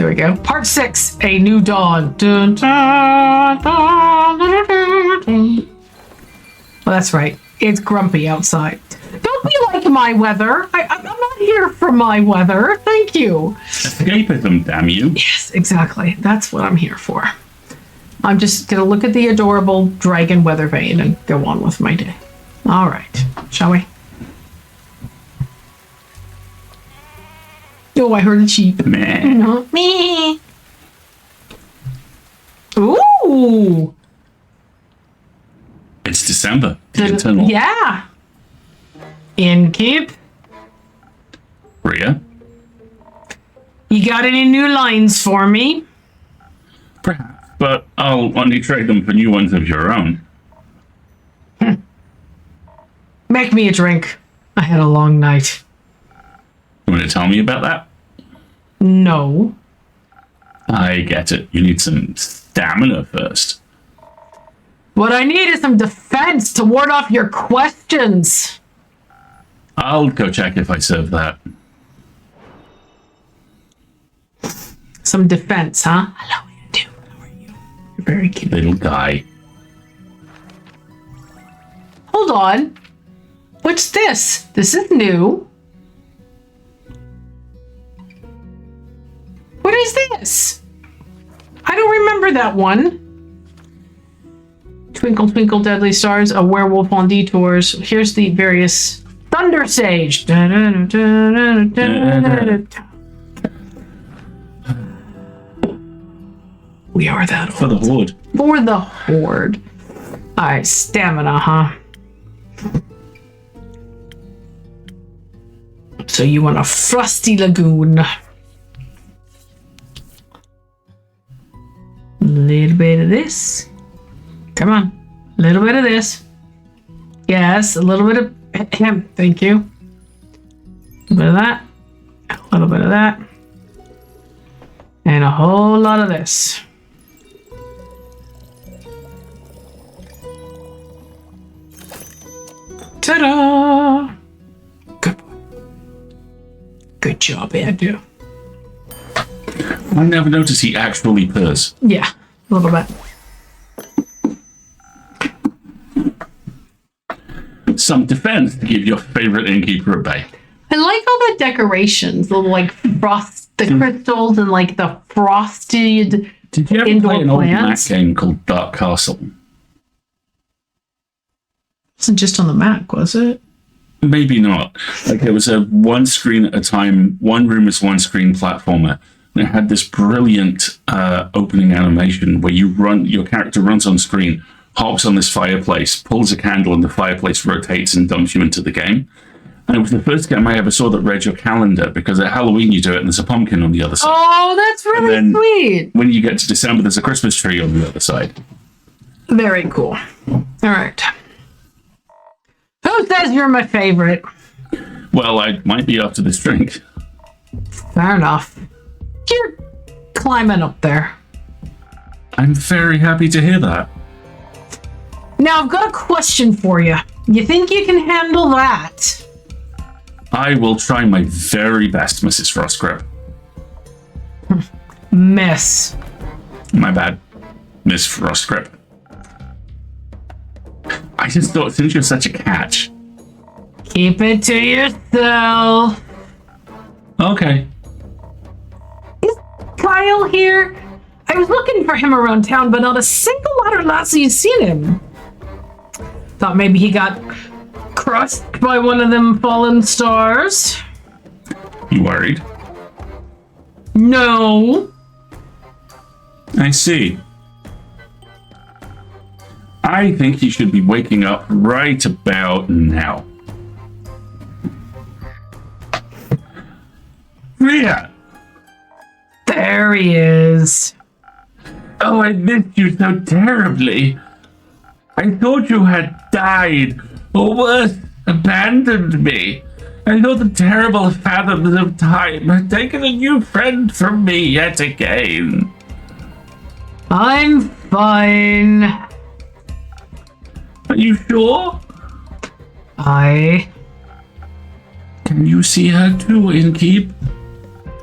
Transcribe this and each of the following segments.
There we go. Part 6, A New Dawn. Dun, dun, dun, dun, dun, dun. Well, that's right. It's grumpy outside. Don't be like my weather. I'm not here for my weather. Thank you. Escapism, damn you. Yes, exactly. That's what I'm here for. I'm just going to look at the adorable dragon weather vane and go on with my day. All right. Shall we? Oh, I heard a sheep. Meh. No. Meh. Ooh. It's December. The internal. Yeah. Innkeep. Rhea. You got any new lines for me? Perhaps, but I'll only trade them for new ones of your own. Make me a drink. I had a long night. You want to tell me about that? No. I get it. You need some stamina first. What I need is some defense to ward off your questions. I'll go check if I serve that. Some defense, huh? Hello, you too. How are you? You're very cute. Little guy. Hold on. What's this? This is new. What is this? I don't remember that one. Twinkle, twinkle, deadly stars, a werewolf on detours. Here's the various Thunder Sage. We are that old. For the Horde. For the Horde. Alright, stamina, huh? So you want a frosty lagoon. Little bit of this. Come on. A little bit of this. Yes, a little bit of him. Thank you. A little bit of that. A little bit of that. And a whole lot of this. Ta-da! Good boy. Good job, Andrew. I never noticed he actually purrs. Yeah, a little bit. Some defense to give your favorite innkeeper a bay. I like all the decorations, the like the crystals and like the frosted Did you ever indoor play an old Mac plants. game called Dark Castle? It wasn't just on the Mac, was it? Maybe not. Like it was a one screen at a time, one room is one screen platformer. And it had this brilliant opening animation where your character runs on screen, hops on this fireplace, pulls a candle, and the fireplace rotates and dumps you into the game. And it was the first game I ever saw that read your calendar, because at Halloween you do it and there's a pumpkin on the other side. Oh, that's really sweet. When you get to December, there's a Christmas tree on the other side. Very cool. All right. Who says you're my favorite? Well, I might be after this drink. Fair enough. You're climbing up there. I'm very happy to hear that. Now, I've got a question for you. You think you can handle that? I will try my very best, Mrs. Frostgrip. Miss. My bad, Miss Frostgrip. I just thought, since you're such a catch. Keep it to yourself. Okay. Is Kyle here? I was looking for him around town, but not a single ladder lassie's seen him. Thought maybe he got crushed by one of them fallen stars. You worried? No. I see. I think he should be waking up right about now. Rhea! There he is. Oh, I missed you so terribly. I thought you had died, or worse, abandoned me. I thought the terrible fathoms of time had taken a new friend from me yet again. I'm fine. Are you sure? Can you see her too, Innkeep?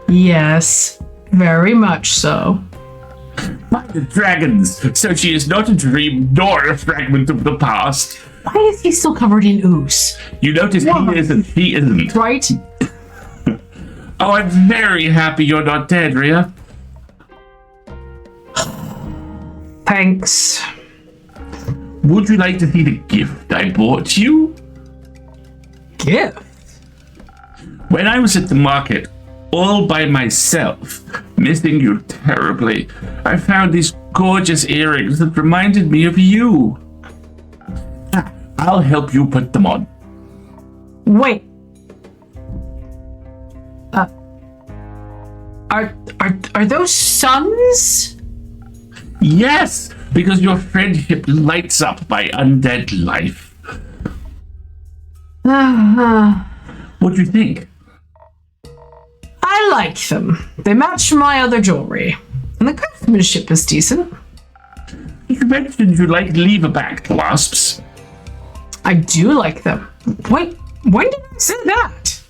Yes. Very much so. By the dragons! So she is not a dream nor a fragment of the past. Why is he still covered in ooze? You notice he is and she isn't. Right? Oh, I'm very happy you're not dead, Rhea. Thanks. Would you like to see the gift I bought you? Gift? When I was at the market, all by myself, missing you terribly, I found these gorgeous earrings that reminded me of you. I'll help you put them on. Wait. Are those suns? Yes, because your friendship lights up my undead life. What do you think? I like them. They match my other jewelry. And the craftsmanship is decent. You mentioned you like lever-back clasps. I do like them. Wait, when did I say that?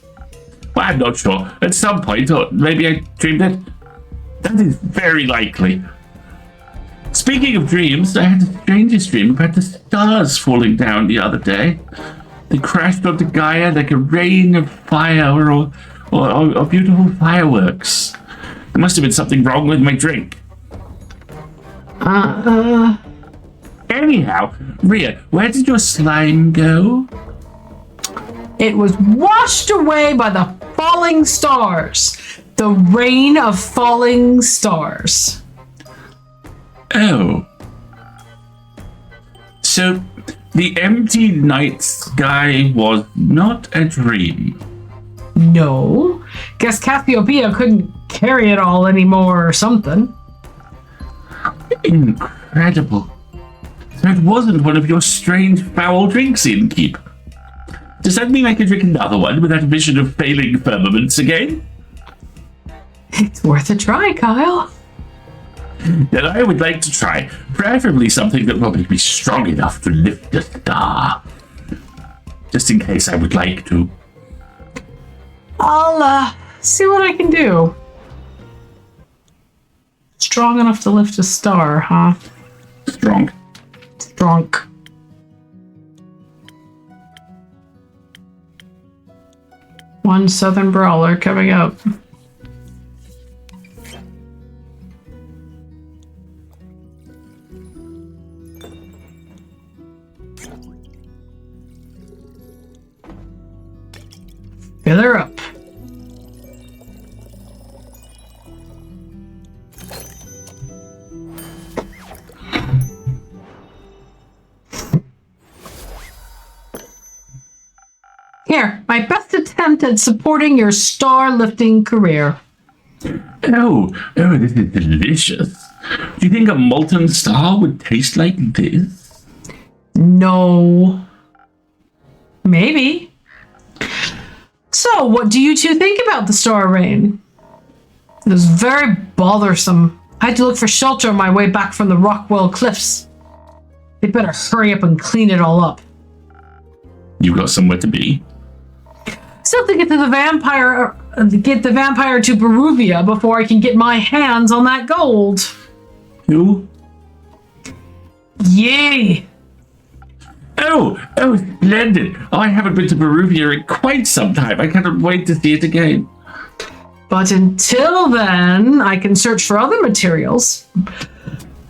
Well, I'm not sure. At some point, or maybe I dreamed it. That is very likely. Speaking of dreams, I had the strangest dream about the stars falling down the other day. They crashed onto Gaia like a rain of fire or beautiful fireworks. There must have been something wrong with my drink. Anyhow, Rhea, where did your slime go? It was washed away by the falling stars. The rain of falling stars. Oh. So, the empty night sky was not a dream. No. Guess Cassiopeia couldn't carry it all anymore or something. Incredible. So it wasn't one of your strange foul drinks, Innkeep. Does that mean I can drink another one with that vision of failing firmaments again? It's worth a try, Kyle. Then I would like to try, preferably something that will make me strong enough to lift a star. Just in case I would like to. I'll, see what I can do. Strong enough to lift a star, huh? Strong. Drunk. One Southern Brawler coming up. Fill her up. Here, my best attempt at supporting your star-lifting career. Oh, this is delicious. Do you think a molten star would taste like this? No. Maybe. So, what do you two think about the star rain? It was very bothersome. I had to look for shelter on my way back from the Rockwell Cliffs. They'd better hurry up and clean it all up. You got somewhere to be? Still to get to the vampire to Beruvia before I can get my hands on that gold. Who? Yay! Oh, splendid. Oh, I haven't been to Beruvia in quite some time. I cannot wait to see it again. But until then, I can search for other materials.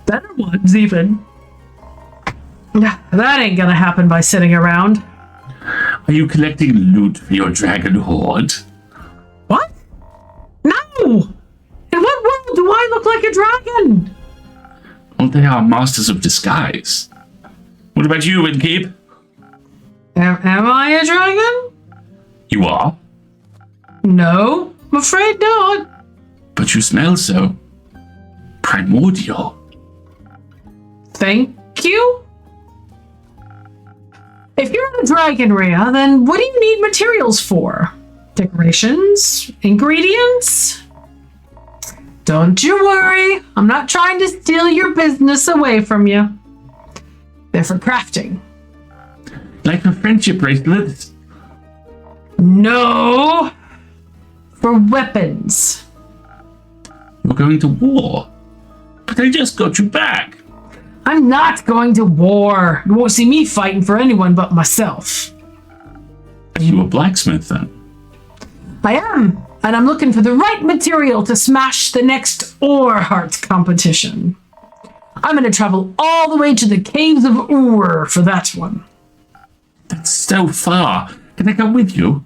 Better ones, even. That ain't gonna happen by sitting around. Are you collecting loot for your dragon horde? What? No! In what world do I look like a dragon? Well, they are masters of disguise. What about you, Innkeep? Am I a dragon? You are? No, I'm afraid not. But you smell so primordial. Thank you. If you're a dragon, Rhea, then what do you need materials for? Decorations? Ingredients? Don't you worry. I'm not trying to steal your business away from you. They're for crafting. Like for friendship bracelets? No. For weapons. You're going to war. But I just got you back. I'm not going to war. You won't see me fighting for anyone but myself. Are you a blacksmith then? I am, and I'm looking for the right material to smash the next ore heart competition. I'm going to travel all the way to the caves of Ur for that one. That's so far. Can I come with you?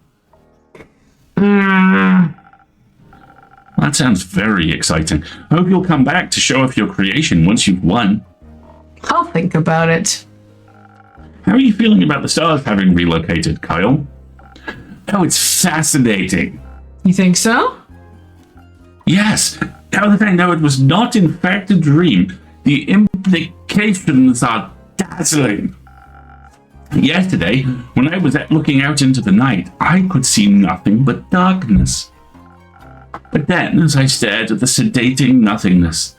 That sounds very exciting. I hope you'll come back to show off your creation once you've won. I'll think about it. How are you feeling about the stars having relocated, Kyle? Oh, it's fascinating. You think so? Yes. Now that I know it was not in fact a dream, the implications are dazzling. Yesterday, when I was looking out into the night, I could see nothing but darkness. But then, as I stared at the sedating nothingness,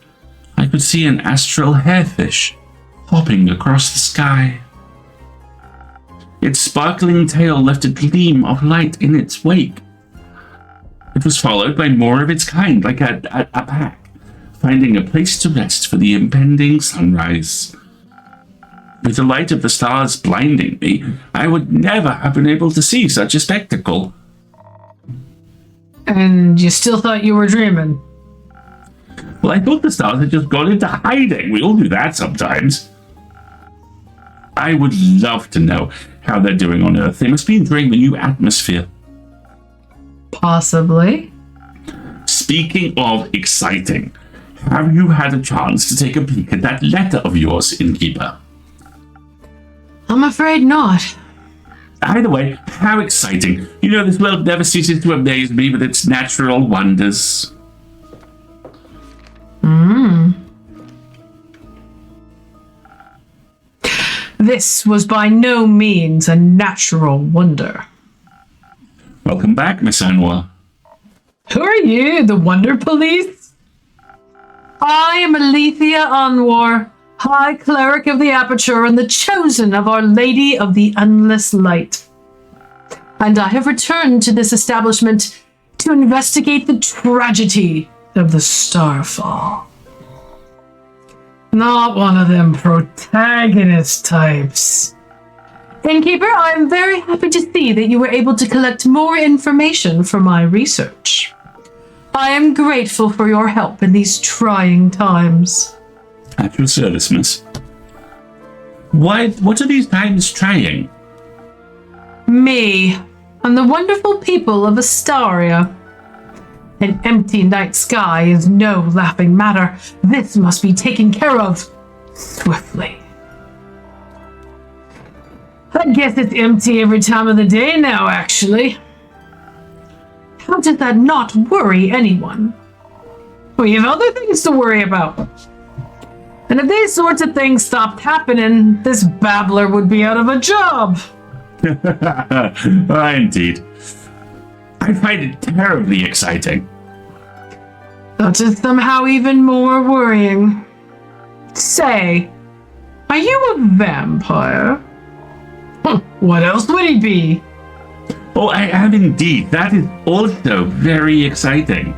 I could see an astral hairfish hopping across the sky. Its sparkling tail left a gleam of light in its wake. It was followed by more of its kind, like a pack, finding a place to rest for the impending sunrise. With the light of the stars blinding me, I would never have been able to see such a spectacle. And you still thought you were dreaming? Well, I thought the stars had just gone into hiding. We all do that sometimes. I would love to know how they're doing on Earth. They must be enjoying the new atmosphere. Possibly. Speaking of exciting, have you had a chance to take a peek at that letter of yours, Innkeeper? I'm afraid not. Either way, how exciting. You know, this world never ceases to amaze me with its natural wonders. This was by no means a natural wonder. Welcome back, Miss Anwar. Who are you, the Wonder Police? I am Alethea Anwar, High Cleric of the Aperture and the chosen of Our Lady of the Endless Light. And I have returned to this establishment to investigate the tragedy of the Starfall. Not one of them protagonist types. Innkeeper, I'm very happy to see that you were able to collect more information for my research. I am grateful for your help in these trying times. At your service, miss. What are these times trying? Me and the wonderful people of Astaria. An empty night sky is no laughing matter. This must be taken care of swiftly. I guess it's empty every time of the day now, actually. How does that not worry anyone? We have other things to worry about. And if these sorts of things stopped happening, this babbler would be out of a job. Indeed. I find it terribly exciting. That is somehow even more worrying. Say, are you a vampire? What else would he be? Oh, I am indeed. That is also very exciting.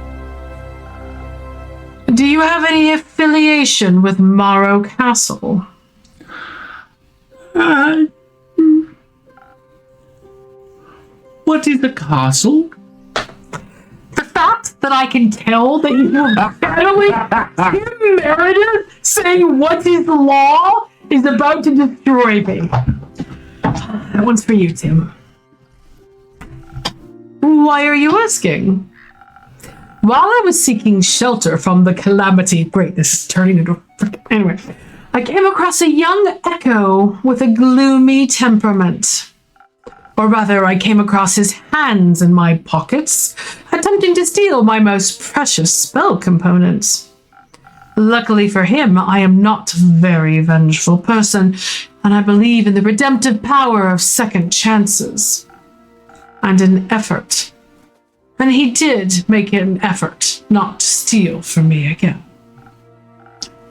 Do you have any affiliation with Morrow Castle? What is the castle? The fact that I can tell that you were battling Tim Meredith saying what is the law is about to destroy me. That one's for you, Tim. Why are you asking? While I was seeking shelter from the calamity, great, this is turning into anyway, I came across a young echo with a gloomy temperament. Or rather, I came across his hands in my pockets, attempting to steal my most precious spell components. Luckily for him, I am not a very vengeful person, and I believe in the redemptive power of second chances. And an effort. And he did make an effort not to steal from me again.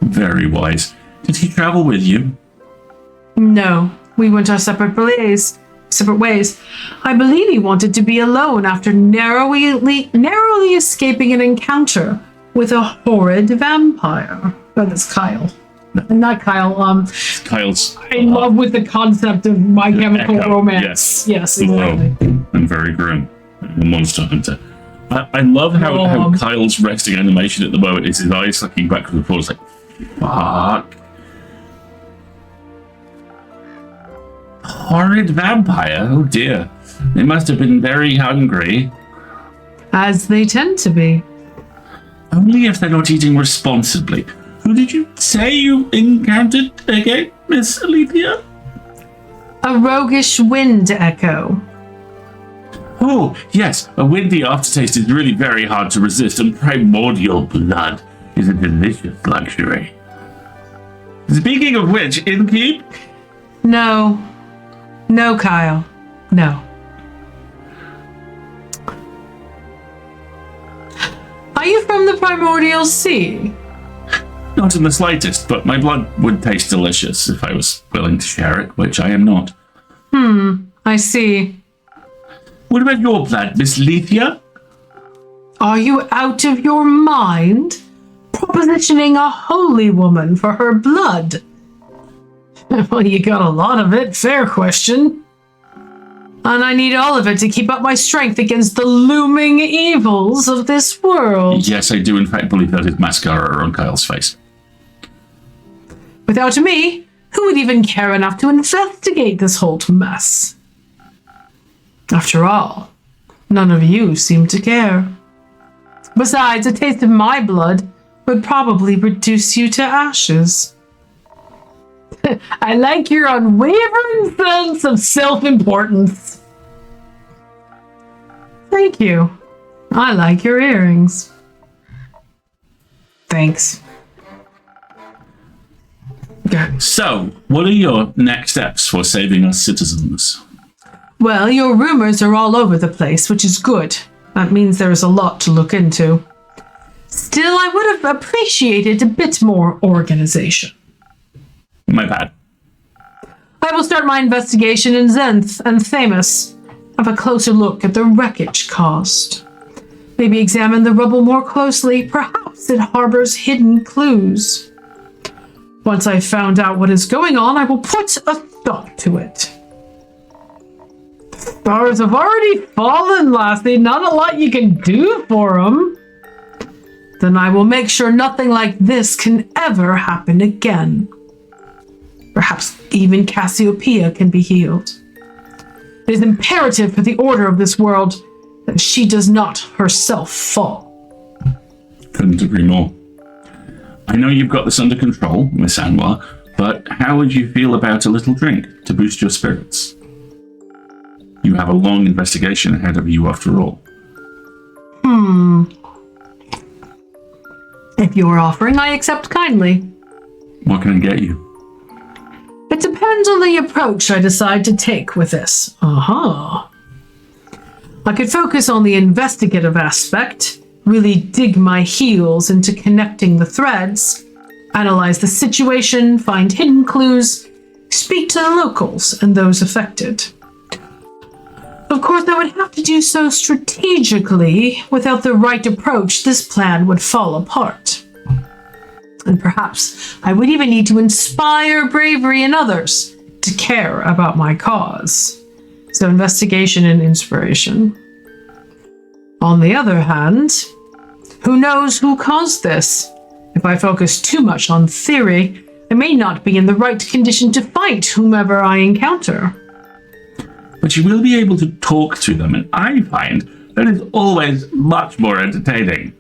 Very wise. Did he travel with you? No, we went our separate ways. I believe he wanted to be alone after narrowly escaping an encounter with a horrid vampire. Oh, that's Kyle. Not Kyle. Kyle's In love with the concept of My Chemical Echo, Romance. Yes, exactly. And very grim. Monster Hunter. I love how Kyle's resting animation at the moment is his eyes looking backwards and forwards like, fuck. Horrid vampire? Oh dear. They must have been very hungry. As they tend to be. Only if they're not eating responsibly. Who did you say you encountered again, Miss Alethea? A roguish wind echo. Oh, yes, a windy aftertaste is really very hard to resist, and primordial blood is a delicious luxury. Speaking of which, innkeep? No. No, Kyle. No. Are you from the primordial sea? Not in the slightest, but my blood would taste delicious if I was willing to share it, which I am not. I see. What about your blood, Miss Alethea? Are you out of your mind? Propositioning a holy woman for her blood? Well, you got a lot of it. Fair question. And I need all of it to keep up my strength against the looming evils of this world. Yes, I do in fact believe that is mascara on Kyle's face. Without me, who would even care enough to investigate this whole mess? After all, none of you seem to care. Besides, a taste of my blood would probably reduce you to ashes. I like your unwavering sense of self-importance. Thank you. I like your earrings. Thanks. Okay. So, what are your next steps for saving us citizens? Well, your rumors are all over the place, which is good. That means there is a lot to look into. Still, I would have appreciated a bit more organization. My bad. I will start my investigation in Zenth and Thamus. Have a closer look at the wreckage caused. Maybe examine the rubble more closely. Perhaps it harbors hidden clues. Once I've found out what is going on, I will put a stop to it. The stars have already fallen, lassie. Not a lot you can do for them. Then I will make sure nothing like this can ever happen again. Perhaps even Cassiopeia can be healed. It is imperative for the order of this world that she does not herself fall. Couldn't agree more. I know you've got this under control, Miss Anwar, but how would you feel about a little drink to boost your spirits? You have a long investigation ahead of you after all. If you're offering, I accept kindly. What can I get you? It depends on the approach I decide to take with this. I could focus on the investigative aspect, really dig my heels into connecting the threads, analyze the situation, find hidden clues, speak to the locals and those affected. Of course, I would have to do so strategically. Without the right approach, this plan would fall apart. And perhaps I would even need to inspire bravery in others to care about my cause. So investigation and inspiration. On the other hand, who knows who caused this? If I focus too much on theory, I may not be in the right condition to fight whomever I encounter. But you will be able to talk to them, and I find that is always much more entertaining.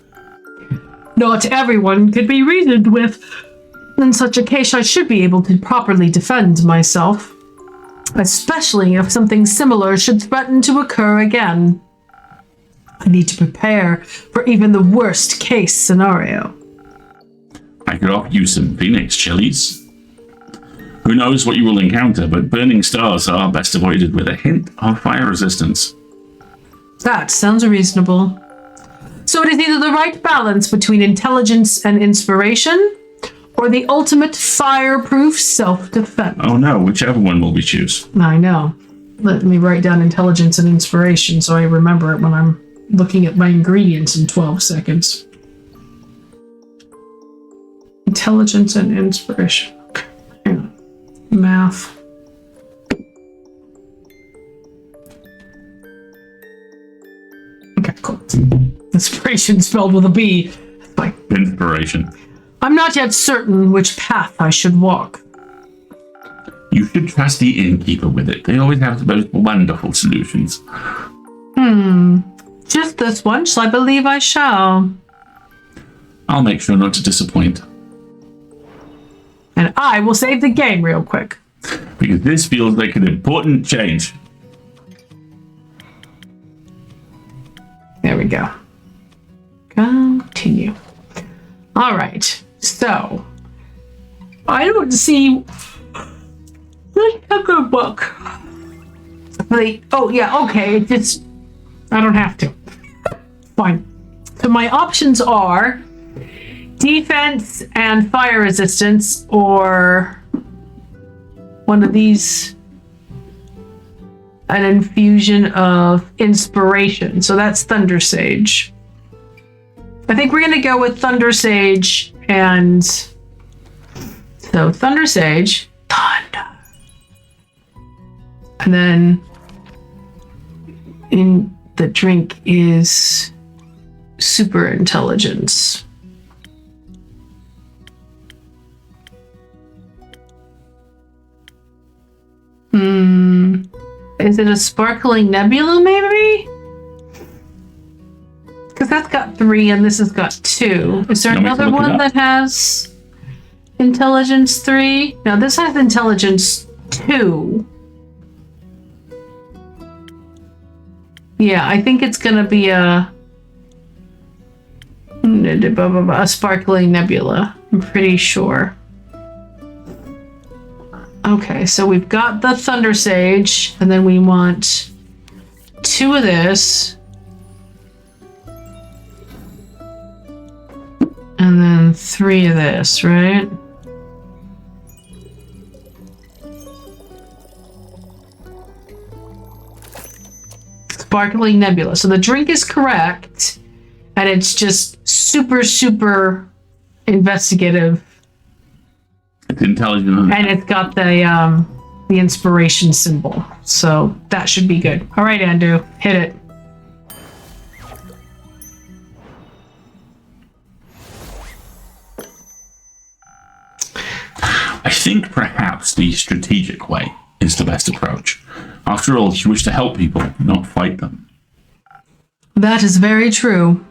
Not everyone could be reasoned with. In such a case, I should be able to properly defend myself, especially if something similar should threaten to occur again. I need to prepare for even the worst case scenario. I could offer you some Phoenix chilies. Who knows what you will encounter, but burning stars are best avoided with a hint of fire resistance. That sounds reasonable. So it is either the right balance between intelligence and inspiration, or the ultimate fireproof self-defense. Oh no, whichever one will we choose? I know. Let me write down intelligence and inspiration so I remember it when I'm looking at my ingredients in 12 seconds. Intelligence and inspiration. Okay. Hang on. Math. Okay, cool. Inspiration spelled with a B. Fine. Inspiration. I'm not yet certain which path I should walk. You should trust the innkeeper with it. They always have the most wonderful solutions. Just this once, I believe I shall. I'll make sure not to disappoint. And I will save the game real quick. Because this feels like an important change. There we go. Continue. All right. So, I don't see. Let's have a book. Oh, yeah, okay. It's. I don't have to. Fine. So, my options are defense and fire resistance, or one of these, an infusion of inspiration. So that's Thunder Sage. I think we're going to go with Thunder Sage, and so Thunder Sage, thunder. And then in the drink is super intelligence. Is it a sparkling nebula, maybe? Because that's got 3 and this has got 2. Is there another one that has intelligence 3? No, this has intelligence 2. Yeah, I think it's going to be a sparkling nebula. I'm pretty sure. Okay, so we've got the Thunder Sage, and then we want 2 of this. And then 3 of this, right? Sparkling Nebula. So the drink is correct, and it's just super, super investigative. It's intelligent. And it's got the inspiration symbol. So that should be good. All right, Andrew, hit it. I think perhaps the strategic way is the best approach. After all, you wish to help people, not fight them. That is very true.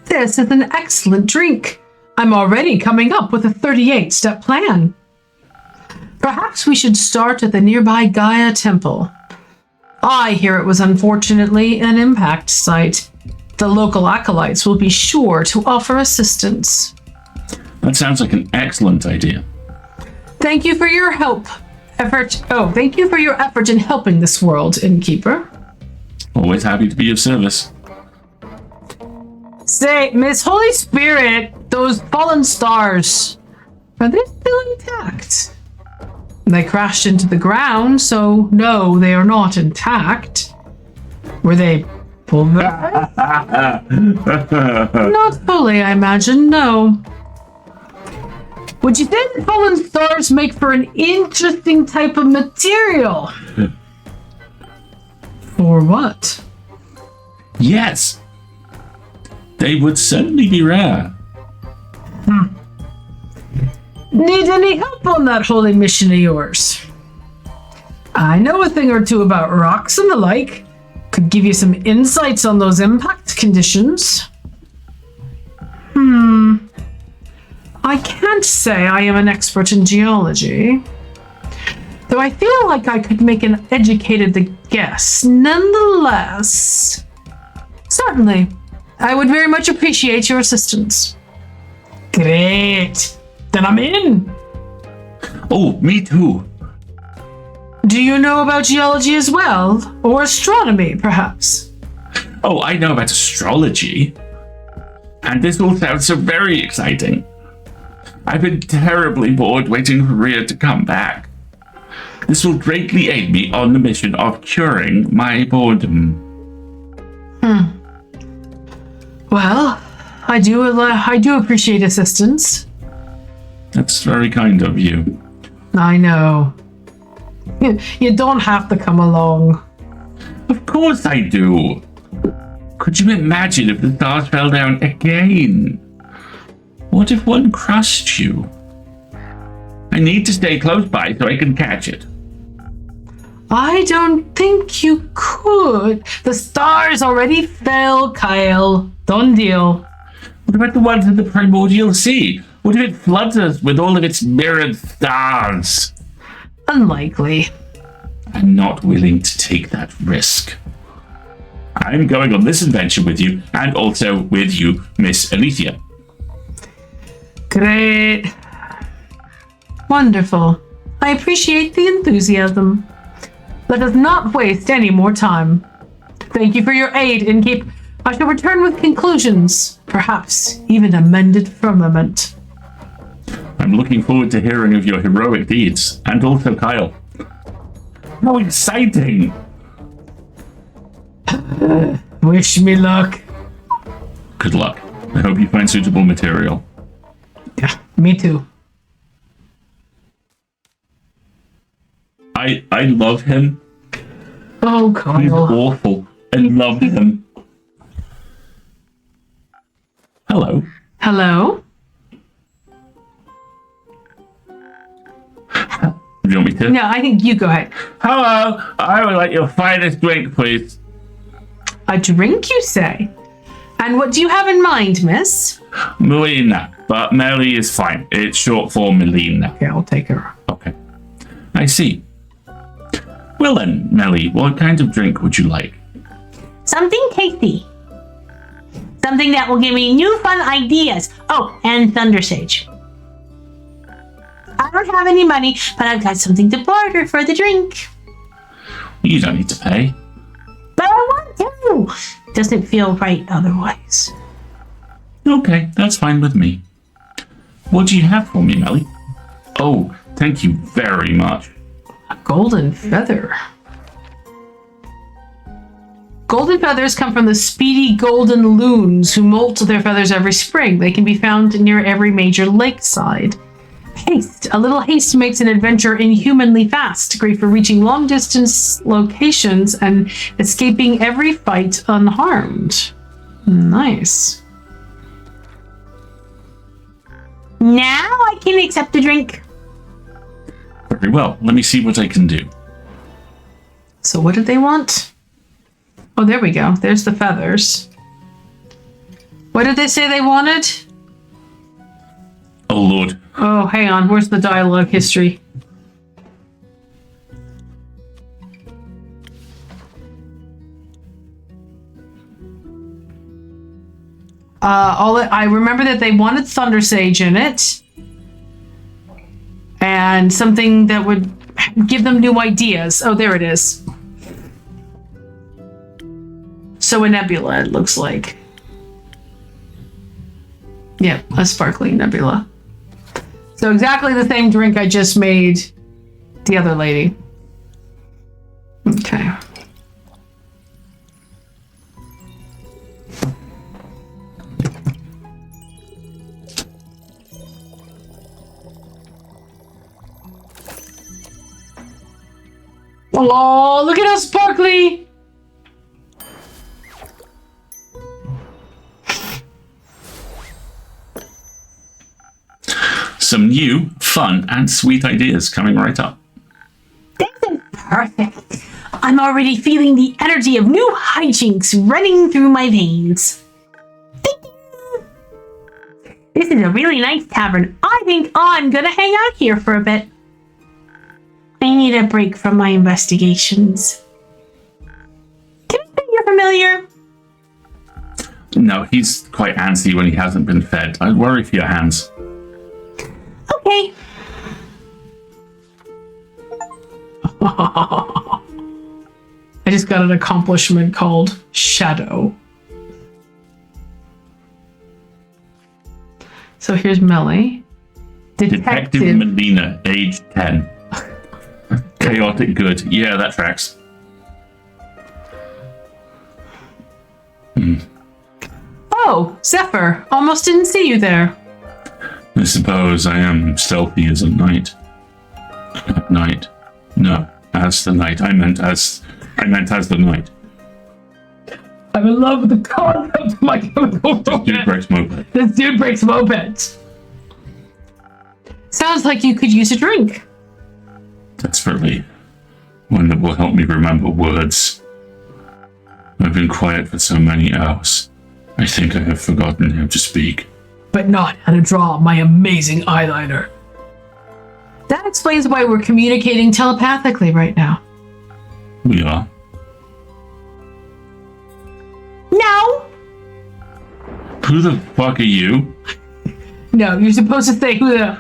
This is an excellent drink. I'm already coming up with a 38-step plan. Perhaps we should start at the nearby Gaia Temple. I hear it was unfortunately an impact site. The local acolytes will be sure to offer assistance. That sounds like an excellent idea. Thank you for your thank you for your effort in helping this world, Innkeeper. Always happy to be of service. Say, Miss Holy Spirit, those fallen stars, are they still intact? They crashed into the ground, so no, they are not intact. Were they pulverized? Not fully, I imagine, no. Would you say the fallen stars make for an interesting type of material? For what? Yes. They would certainly be rare. Need any help on that holy mission of yours? I know a thing or two about rocks and the like. Could give you some insights on those impact conditions. I can't say I am an expert in geology, though I feel like I could make an educated guess. Nonetheless, certainly, I would very much appreciate your assistance. Great. Then I'm in. Oh, me too. Do you know about geology as well? Or astronomy, perhaps? Oh, I know about astrology. And this all sounds so very exciting. I've been terribly bored waiting for Rhea to come back. This will greatly aid me on the mission of curing my boredom. Well, I do appreciate assistance. That's very kind of you. I know. You don't have to come along. Of course I do. Could you imagine if the stars fell down again? What if one crushed you? I need to stay close by so I can catch it. I don't think you could. The stars already fell, Kyle. Done deal. What about the ones in the primordial sea? What if it floods us with all of its mirrored stars? Unlikely. I'm not willing to take that risk. I'm going on this adventure with you, and also with you, Miss Alicia. Great. Wonderful. I appreciate the enthusiasm. Let us not waste any more time. Thank you for your aid, Innkeep. I shall return with conclusions, perhaps even a mended firmament. I'm looking forward to hearing of your heroic deeds, and also Kyle. How exciting! Wish me luck. Good luck. I hope you find suitable material. Yeah, me too. I love him. Oh, He's Kyle. awful. I love him. Hello. Hello? Do you want me to? No, I think you go ahead. Hello. I would like your finest drink, please. A drink, you say? And what do you have in mind, miss? Melina. But Melly is fine. It's short for Melina. Okay, I'll take her. Okay. I see. Well then, Melly, what kind of drink would you like? Something tasty. Something that will give me new fun ideas. Oh, and Thunder Sage. I don't have any money, but I've got something to barter for the drink. You don't need to pay. But I want to. Doesn't feel right otherwise. Okay, that's fine with me. What do you have for me, Melly? Oh, thank you very much. A golden feather. Golden feathers come from the speedy golden loons who molt their feathers every spring. They can be found near every major lakeside. Haste. A little haste makes an adventure inhumanly fast, great for reaching long distance locations and escaping every fight unharmed. Nice. Now I can accept the drink. Very well. Let me see what I can do. So what did they want? Oh, there we go. There's the feathers. What did they say they wanted? Oh, Lord. Oh, hang on. Where's the dialogue history? I remember that they wanted Thunder Sage in it. And something that would give them new ideas. Oh, there it is. So a nebula, it looks like. Yep, a sparkling nebula. So exactly the same drink I just made the other lady. Okay. Oh, look at how sparkly! Some new, fun, and sweet ideas coming right up. This is perfect. I'm already feeling the energy of new hijinks running through my veins. Thank you. This is a really nice tavern. I think I'm gonna hang out here for a bit. I need a break from my investigations. Can I say you're familiar? No, he's quite antsy when he hasn't been fed. I worry for your hands. Okay. I just got an accomplishment called Shadow. So here's Melly. Detective Melina, age 10. Chaotic good. Yeah, that tracks. Oh, Zephyr. Almost didn't see you there. I suppose I am stealthy as a knight. At night. No, as the knight. I meant as the knight. I'm in love with the concept of My Chemical This dude Romance. breaks moped. This dude breaks mopeds. Sounds like you could use a drink. Desperately. One that will help me remember words. I've been quiet for so many hours. I think I have forgotten how to speak. But not how to draw my amazing eyeliner. That explains why we're communicating telepathically right now. We are. No. Who the fuck are you? No, you're supposed to say who the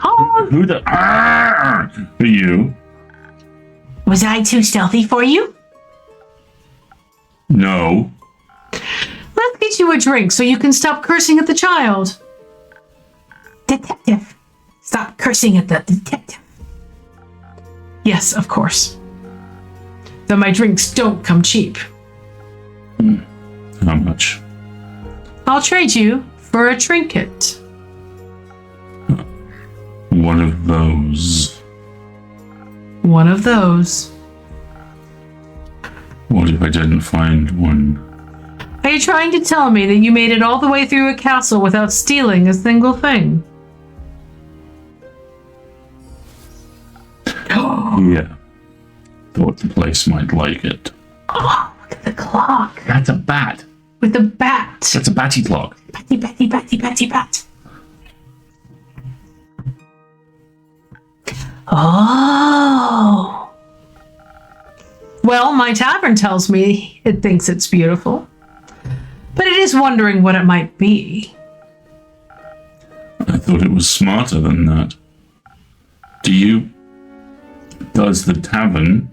Who the are you? Was I too stealthy for you? No. Let's get you a drink so you can stop cursing at the child. Detective. Stop cursing at the detective. Yes, of course. Though my drinks don't come cheap. How much? I'll trade you for a trinket. One of those. One of those. What if I didn't find one? Are you trying to tell me that you made it all the way through a castle without stealing a single thing? Yeah. Thought the place might like it. Oh, look at the clock. That's a bat. With the bat. That's a batty clock. Batty, batty, batty, batty, bat. Oh. Well, my tavern tells me it thinks it's beautiful. But it is wondering what it might be. I thought it was smarter than that. Does the tavern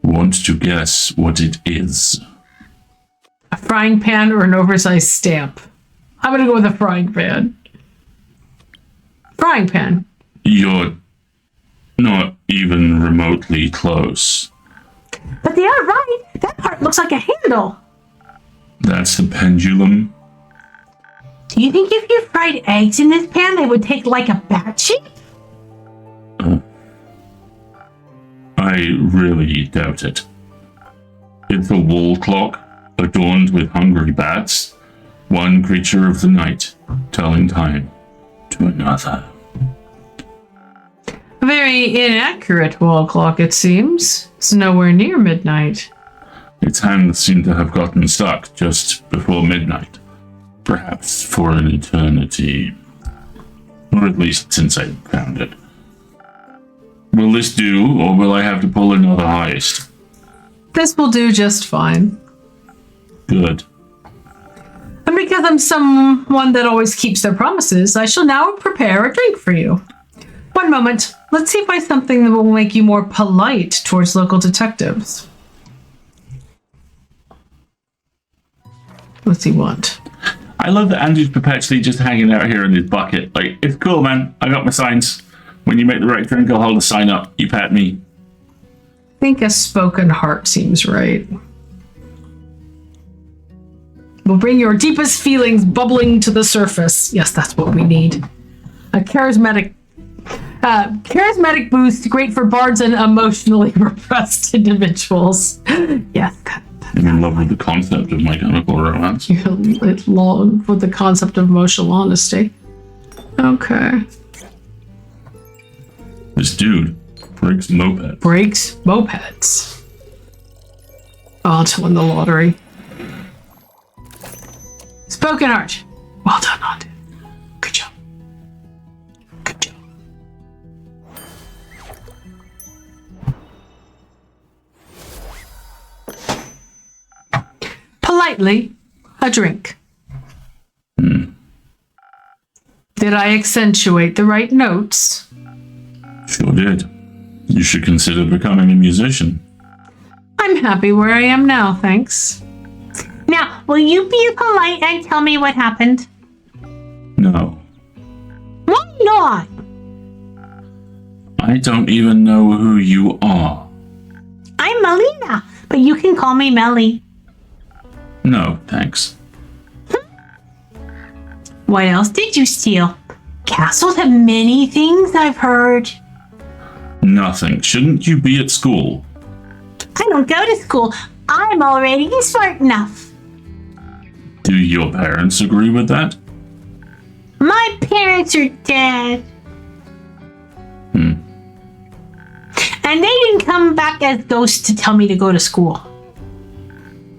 want to guess what it is? A frying pan or an oversized stamp? I'm gonna go with a frying pan. Frying pan. You're not even remotely close. But they are right. That part looks like a handle. That's the pendulum. Do you think if you fried eggs in this pan, they would take like a bat shape? I really doubt it. It's a wall clock adorned with hungry bats, one creature of the night, telling time to another. A very inaccurate wall clock, it seems. It's nowhere near midnight. Its hands seem to have gotten stuck just before midnight, perhaps for an eternity, or at least since I found it. Will this do, or will I have to pull another heist? This will do just fine. Good. And because I'm someone that always keeps their promises, I shall now prepare a drink for you. One moment. Let's see if I have something that will make you more polite towards local detectives. What's he want? I love that Andrew's perpetually just hanging out here in his bucket. Like, it's cool, man. I got my signs. When you make the right drink, I'll hold a sign up. You pat me. I think a spoken heart seems right. Will bring your deepest feelings bubbling to the surface. Yes, that's what we need. A charismatic boost, great for bards and emotionally repressed individuals. Yes, I'm in love with the concept of My Chemical Romance. you're long with the concept of emotional honesty. Okay. This dude breaks moped. Breaks mopeds. Oh, to win the lottery. Spoken art. Well done, Andu. Good job. Good job. Politely, a drink. Did I accentuate the right notes? Sure did. You should consider becoming a musician. I'm happy where I am now, thanks. Now, will you be polite and tell me what happened? No. Why not? I don't even know who you are. I'm Melina, but you can call me Melly. No, thanks. What else did you steal? Castles have many things, I've heard. Nothing. Shouldn't you be at school? I don't go to school. I'm already smart enough. Do your parents agree with that? My parents are dead. And they didn't come back as ghosts to tell me to go to school.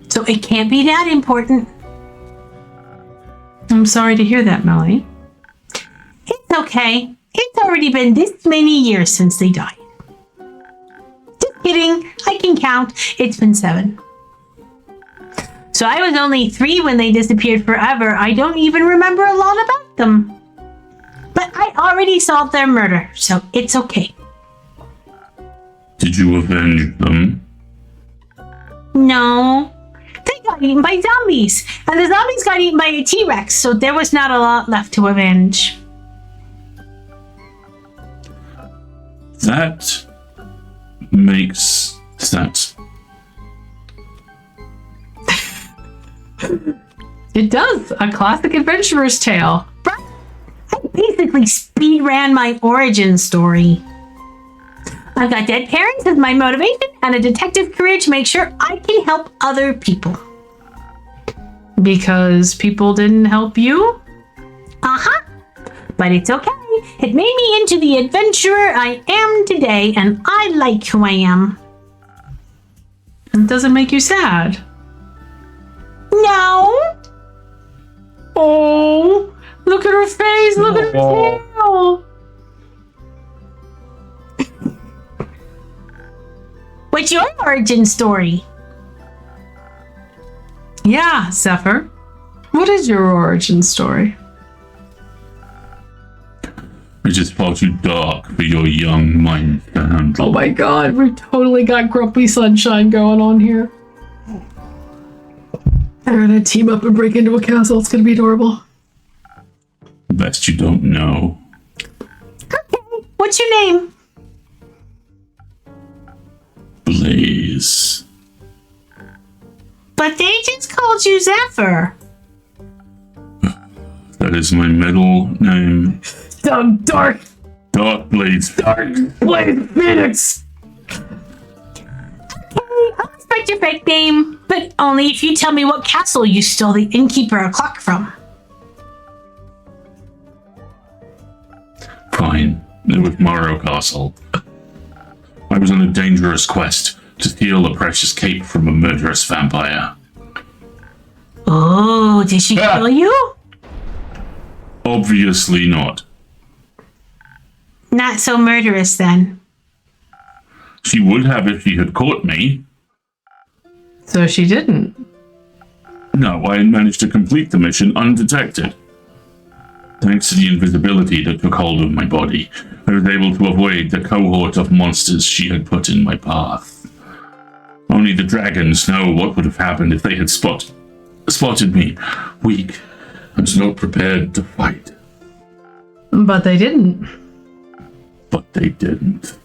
So it can't be that important. I'm sorry to hear that, Melanie. It's okay. It's already been this many years since they died. Just kidding. I can count. It's been 7. So I was only 3 when they disappeared forever. I don't even remember a lot about them. But I already solved their murder, so it's okay. Did you avenge them? No. They got eaten by zombies. And the zombies got eaten by a T-Rex, so there was not a lot left to avenge. That makes sense. It does. A classic adventurer's tale. I basically speed ran my origin story. I've got dead parents as my motivation and a detective career to make sure I can help other people. Because people didn't help you? Uh-huh. But it's okay. It made me into the adventurer I am today, and I like who I am. It doesn't make you sad. No. Oh, look at her face. Look at her tail. What's your origin story? Yeah, Zephyr. What is your origin story? It is far too dark for your young mind to handle. Oh my god, we totally got Grumpy Sunshine going on here. They're gonna team up and break into a castle. It's gonna be adorable. Best you don't know. Okay. What's your name? Blaze. But they just called you Zephyr. That is my middle name. Dark Dark Blaze. Blade Phoenix. Okay, I'll respect your fake name, but only if you tell me what castle you stole the innkeeper clock from. Fine. It was Morrow Castle. I was on a dangerous quest to steal a precious cape from a murderous vampire. Oh, did she kill you? Obviously not. Not so murderous then. She would have if she had caught me. So she didn't. No, I managed to complete the mission undetected. Thanks to the invisibility that took hold of my body, I was able to avoid the cohort of monsters she had put in my path. Only the dragons know what would have happened if they had spotted me, weak and not prepared to fight. But they didn't. But they didn't.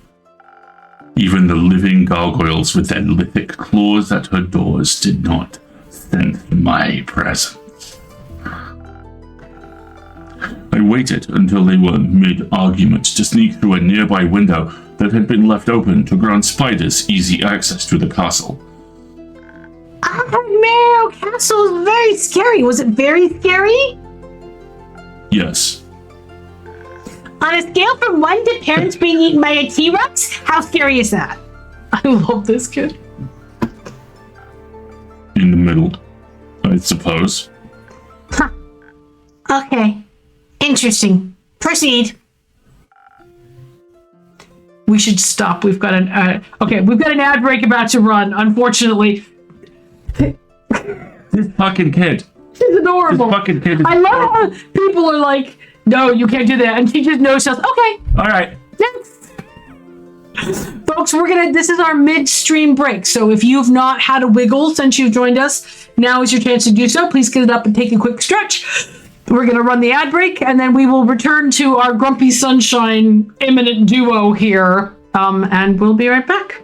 Even the living gargoyles with their lithic claws at her doors did not sense my presence. I waited until they were mid-argument to sneak through a nearby window that had been left open to grant spiders easy access to the castle. I heard Marrow Castle is very scary. Was it very scary? Yes. On a scale from 1 to parents being eaten by a T-Rex, how scary is that? I love this kid. In the middle, I suppose. Huh. Okay. Interesting. Proceed. We should stop. We've got an we've got an ad break about to run. Unfortunately, This fucking kid. she's adorable. This fucking kid is I love how people are like, "No, you can't do that," and she just knows herself. Okay, all right. yes. Folks, this is our midstream break. So if you've not had a wiggle since you've joined us, now is your chance to do so. Please get it up and take a quick stretch. We're going to run the ad break, and then we will return to our Grumpy Sunshine imminent duo here, and we'll be right back.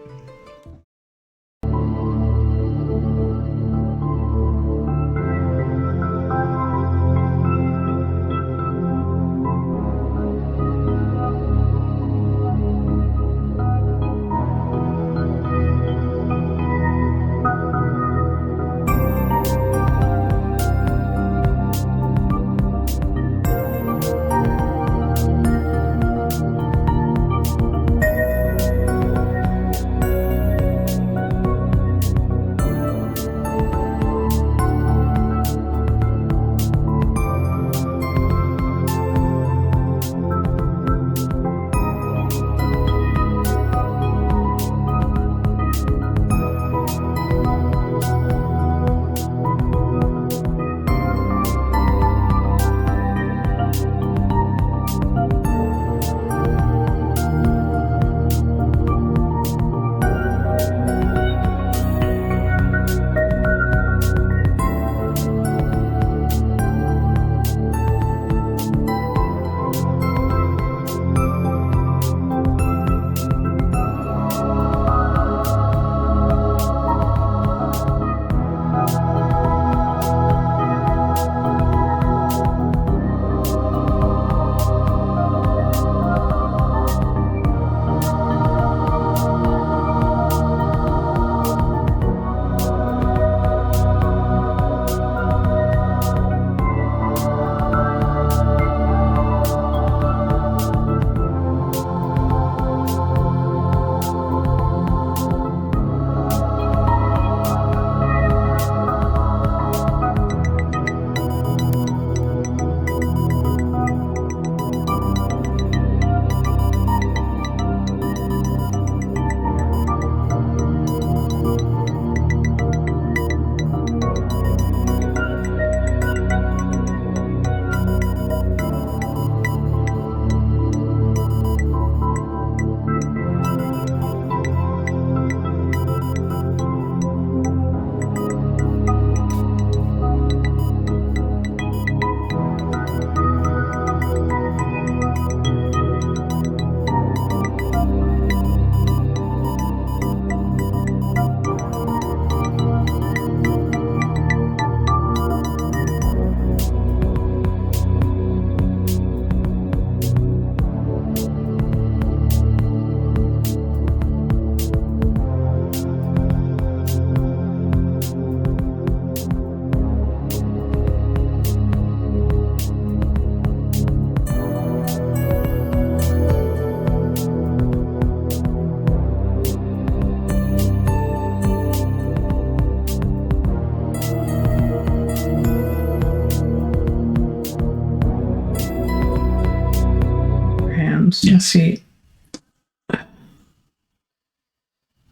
rooms. Yes. Let's see.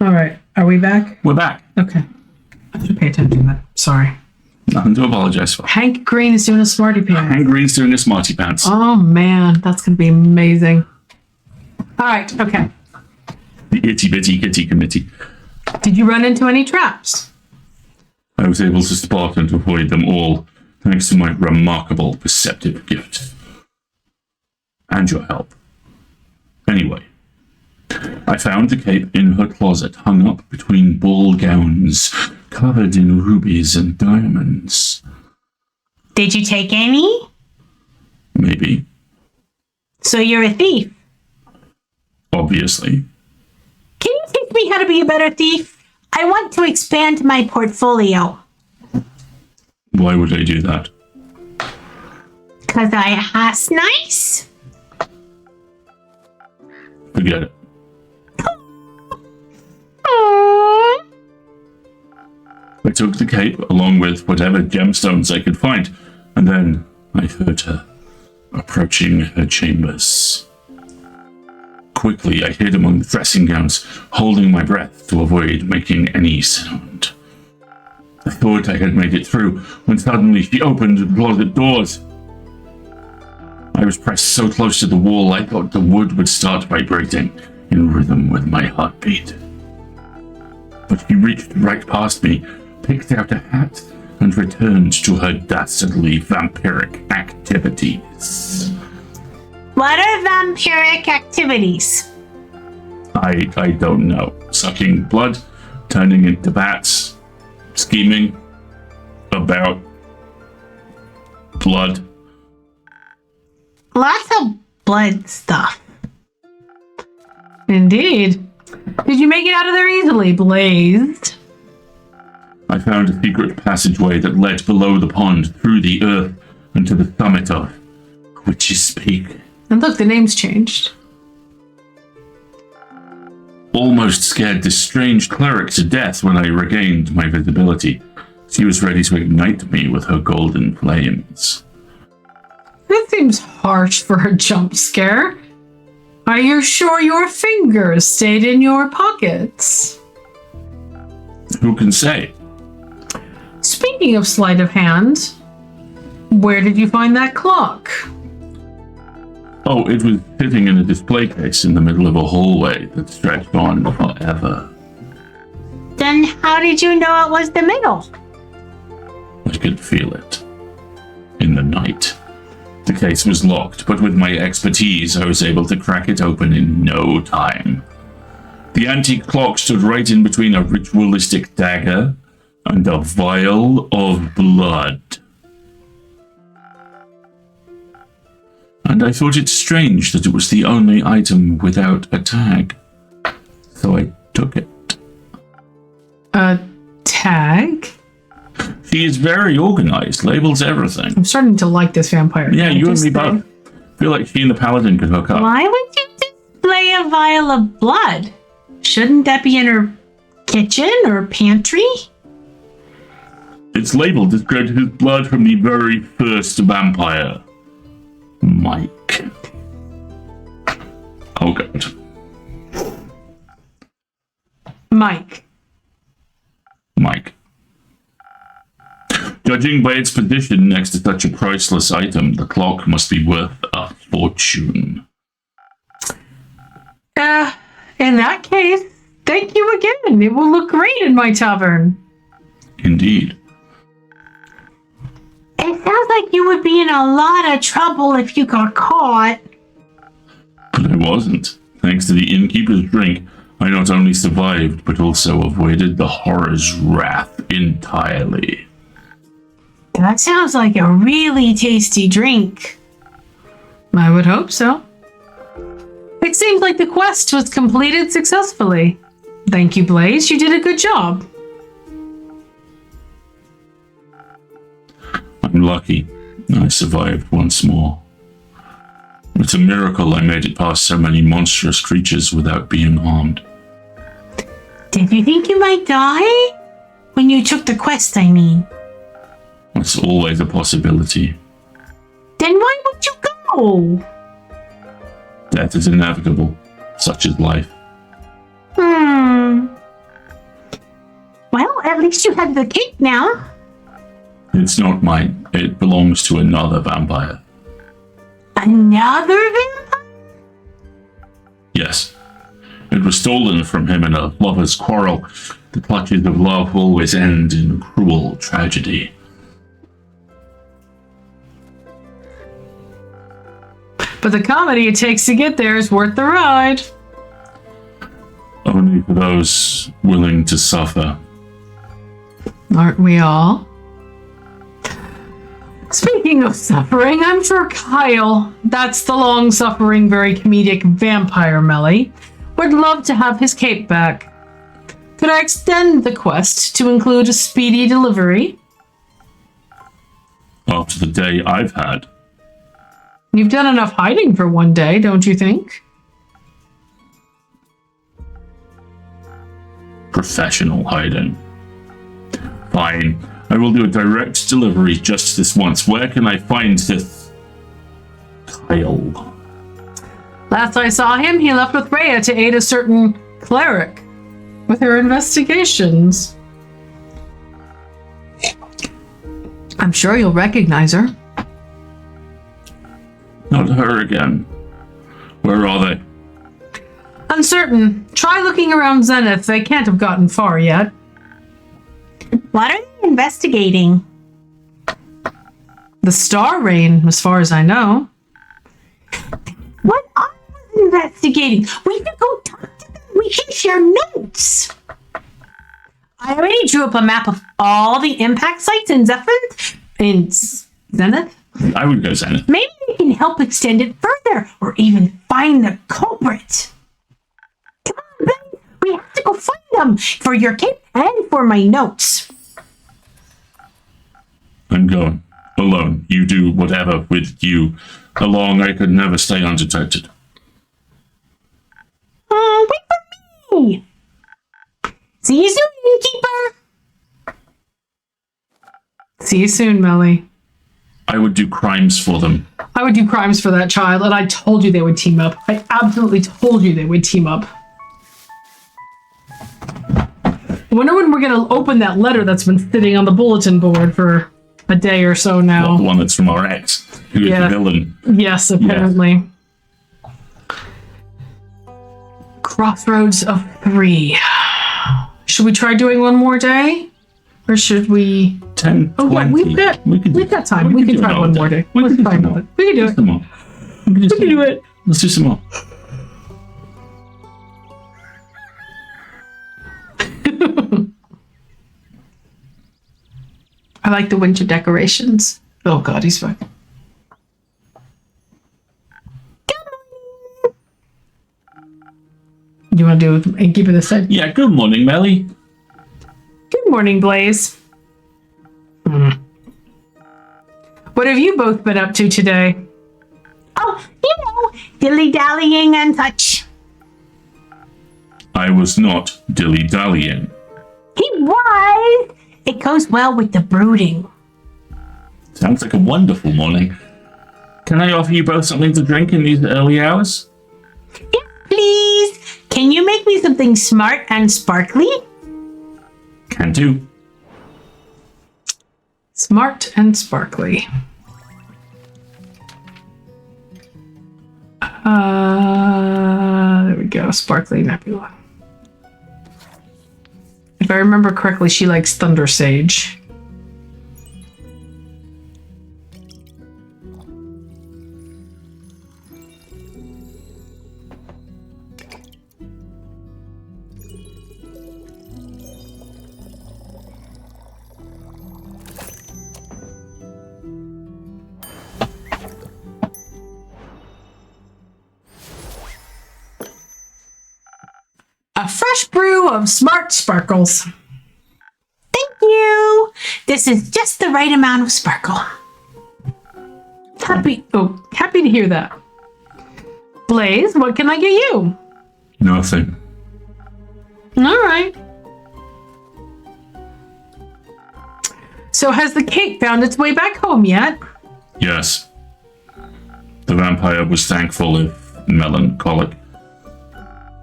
All right. Are we back? We're back. Okay. I should pay attention then. Sorry. Nothing to apologize for. Hank Green is doing a smarty pants. Hank Green's doing a smarty pants. Oh, man. That's going to be amazing. All right. Okay. The itty bitty kitty committee. Did you run into any traps? I was able to spot and avoid them all, thanks to my remarkable perceptive gift. And your help. Anyway, I found the cape in her closet, hung up between ball gowns, covered in rubies and diamonds. Did you take any? Maybe. So you're a thief. Obviously. Can you teach me how to be a better thief? I want to expand my portfolio. Why would I do that? 'Cause I has nice. Forget it. Aww. I took the cape along with whatever gemstones I could find, and then I heard her approaching her chambers. Quickly, I hid among the dressing gowns, holding my breath to avoid making any sound. I thought I had made it through, when suddenly she opened the closet doors. I was pressed so close to the wall, I thought the wood would start vibrating in rhythm with my heartbeat. But she reached right past me, picked out a hat, and returned to her dastardly vampiric activities. What are vampiric activities? I don't know. Sucking blood, turning into bats, scheming about blood. Lots of blood stuff. Indeed. Did you make it out of there easily, Blazed? I found a secret passageway that led below the pond, through the earth, and to the summit of Witch's Peak. And look, the name's changed. Almost scared this strange cleric to death when I regained my visibility. She was ready to ignite me with her golden flames. That seems harsh for a jump scare. Are you sure your fingers stayed in your pockets? Who can say? Speaking of sleight of hand, where did you find that clock? Oh, it was sitting in a display case in the middle of a hallway that stretched on forever. Then how did you know it was the middle? I could feel it. In the night. The case was locked, but with my expertise, I was able to crack it open in no time. The antique clock stood right in between a ritualistic dagger and a vial of blood. And I thought it strange that it was the only item without a tag. So I took it. A tag? She is very organized, labels everything. I'm starting to like this vampire. Yeah, Can I you and just me say? both. Feel like she and the paladin could hook up. Why would you display a vial of blood? Shouldn't that be in her kitchen or pantry? It's labeled described his blood from the very first vampire. Mike. Oh god. Mike. Mike. Judging by its position next to such a priceless item, the clock must be worth a fortune. In that case, thank you again. It will look great in my tavern. Indeed. It sounds like you would be in a lot of trouble if you got caught. But I wasn't. Thanks to the innkeeper's drink, I not only survived, but also avoided the horror's wrath entirely. That sounds like a really tasty drink. I would hope so. It seems like the quest was completed successfully. Thank you, Blaze. You did a good job. I'm lucky. I survived once more. It's a miracle I made it past so many monstrous creatures without being harmed. Did you think you might die? When you took the quest, I mean. That's always a possibility. Then why would you go? Death is inevitable. Such is life. Well, at least you have the cake now. It's not mine. It belongs to another vampire. Another vampire? Yes. It was stolen from him in a lover's quarrel. The clutches of love always end in cruel tragedy. But the comedy it takes to get there is worth the ride. Only for those willing to suffer. Aren't we all? Speaking of suffering, I'm sure Kyle, that's the long-suffering, very comedic vampire Melly, would love to have his cape back. Could I extend the quest to include a speedy delivery? After the day I've had. You've done enough hiding for one day, don't you think? Professional hiding. Fine. I will do a direct delivery just this once. Where can I find this Kyle? Last I saw him, he left with Rhea to aid a certain cleric with her investigations. I'm sure you'll recognize her. Not her again. Where are they? Uncertain. Try looking around Zenith. They can't have gotten far yet. What are they investigating? The Star Rain, as far as I know. What I was investigating? We could go talk to them. We can share notes. I already drew up a map of all the impact sites in Zenith. I would go Zenith. Maybe they can help extend it further, or even find the culprit. Come on, Ben. We have to go find them for your cape and for my notes. I'm going. Alone. You do whatever with you. Along, I could never stay undetected. Wait for me. See you soon, innkeeper. See you soon, Melly. I would do crimes for them. I would do crimes for that child, and I told you they would team up. I absolutely told you they would team up. I wonder when we're going to open that letter that's been sitting on the bulletin board for a day or so now. Well, the one that's from our ex, who is the villain. Yes, apparently. Crossroads of 3. Should we try doing one more day? Or should we... 10, Oh, 20. yeah, we've got time. We can try one more day. We can do Let's try some more. it. We can do it. Some more. We can We can do it. Let's do some more. I like the winter decorations. Oh God, he's fine. You want to do and keep it aside? Yeah, good morning, Melly. Good morning, Blaze. What have you both been up to today? Oh, dilly-dallying and such. I was not dilly-dallying. He was. It goes well with the brooding. Sounds like a wonderful morning. Can I offer you both something to drink in these early hours? Yes, please. Can you make me something smart and sparkly? Can do. Smart and sparkly. There we go. Sparkly Nebula. If I remember correctly, she likes Thunder Sage. A fresh brew of smart sparkles. Thank you. This is just the right amount of sparkle. Happy to hear that. Blaze, what can I get you? Nothing. All right. So has the cake found its way back home yet? Yes. The vampire was thankful if melancholic.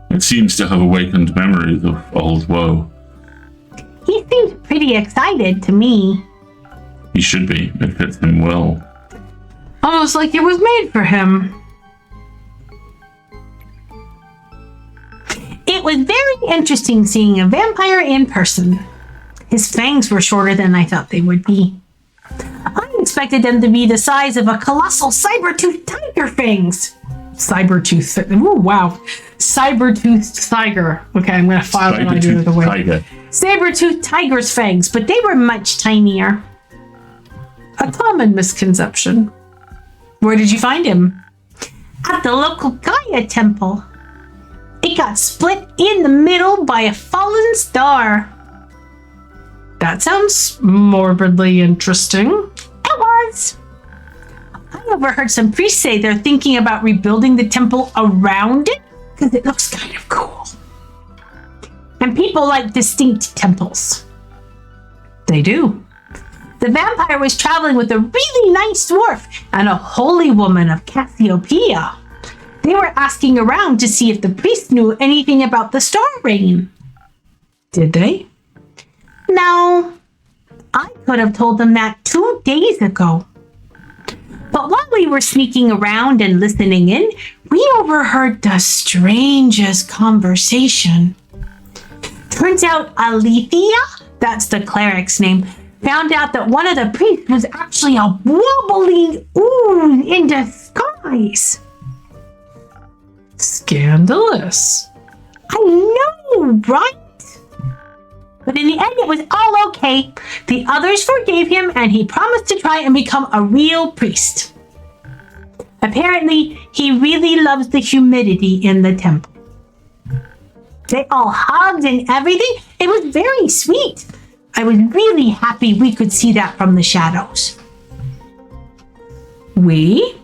It seems to have awakened memories of old woe. He seems pretty excited to me. He should be. It fits him well. Almost like it was made for him. It was very interesting seeing a vampire in person. His fangs were shorter than I thought they would be. I expected them to be the size of a colossal saber-toothed tiger fangs. Saber-tooth. Ooh, wow. Saber-toothed tiger. Okay, I'm going to file that idea of the way. Tiger. Saber-toothed tiger's fangs, but they were much tinier. A common misconception. Where did you find him? At the local Gaia temple. It got split in the middle by a fallen star. That sounds morbidly interesting. It was. I overheard some priests say they're thinking about rebuilding the temple around it because it looks kind of cool. And people like distinct temples. They do. The vampire was traveling with a really nice dwarf and a holy woman of Cassiopeia. They were asking around to see if the priest knew anything about the star reign. Did they? No. I could have told them that 2 days ago. But while we were sneaking around and listening in, we overheard the strangest conversation. Turns out Alethea, that's the cleric's name, found out that one of the priests was actually a wobbling ooze in disguise. Scandalous. I know, right? But in the end, it was all okay. The others forgave him, and he promised to try and become a real priest. Apparently, he really loves the humidity in the temple. They all hugged and everything. It was very sweet. I was really happy we could see that from the shadows. We?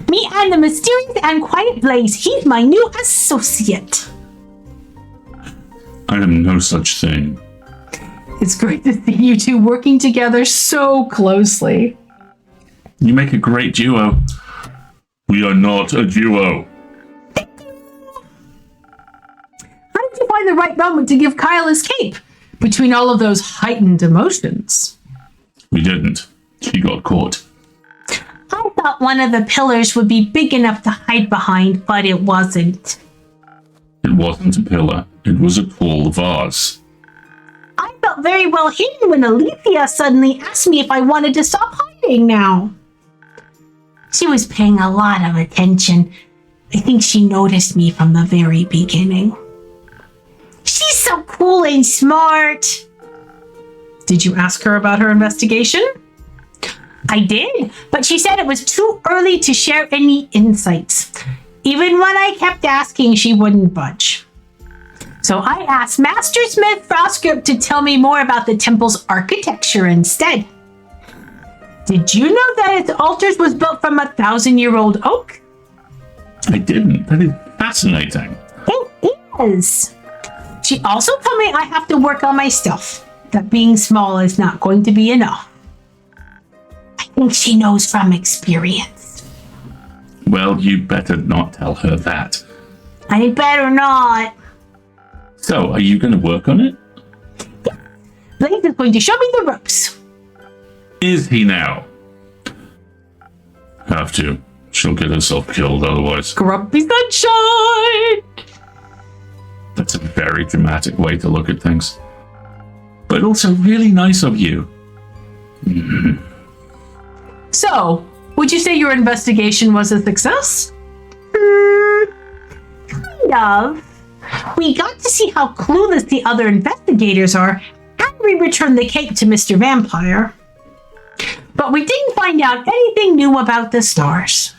Me and the mysterious and quiet Blaze. He's my new associate. I am no such thing. It's great to see you two working together so closely. You make a great duo. We are not a duo. How did you find the right moment to give Kyle his cape? Between all of those heightened emotions. We didn't. She got caught. I thought one of the pillars would be big enough to hide behind, but it wasn't. It wasn't a pillar. It was a tall vase. I felt very well hidden when Alethea suddenly asked me if I wanted to stop hiding now. She was paying a lot of attention. I think she noticed me from the very beginning. She's so cool and smart. Did you ask her about her investigation? I did, but she said it was too early to share any insights. Even when I kept asking, she wouldn't budge. So I asked Master Smith Frostgrip to tell me more about the temple's architecture instead. Did you know that its altars was built from 1,000-year-old oak? I didn't. That is fascinating. It is. She also told me I have to work on my stuff, that being small is not going to be enough. I think she knows from experience. Well, you better not tell her that. I better not. So, are you going to work on it? Yeah. Blaze is going to show me the ropes. Is he now? Have to. She'll get herself killed otherwise. Grumpy sunshine! That's a very dramatic way to look at things. But also really nice of you. Mm-hmm. So, would you say your investigation was a success? Kind of. We got to see how clueless the other investigators are, and we returned the cape to Mr. Vampire. But we didn't find out anything new about the stars.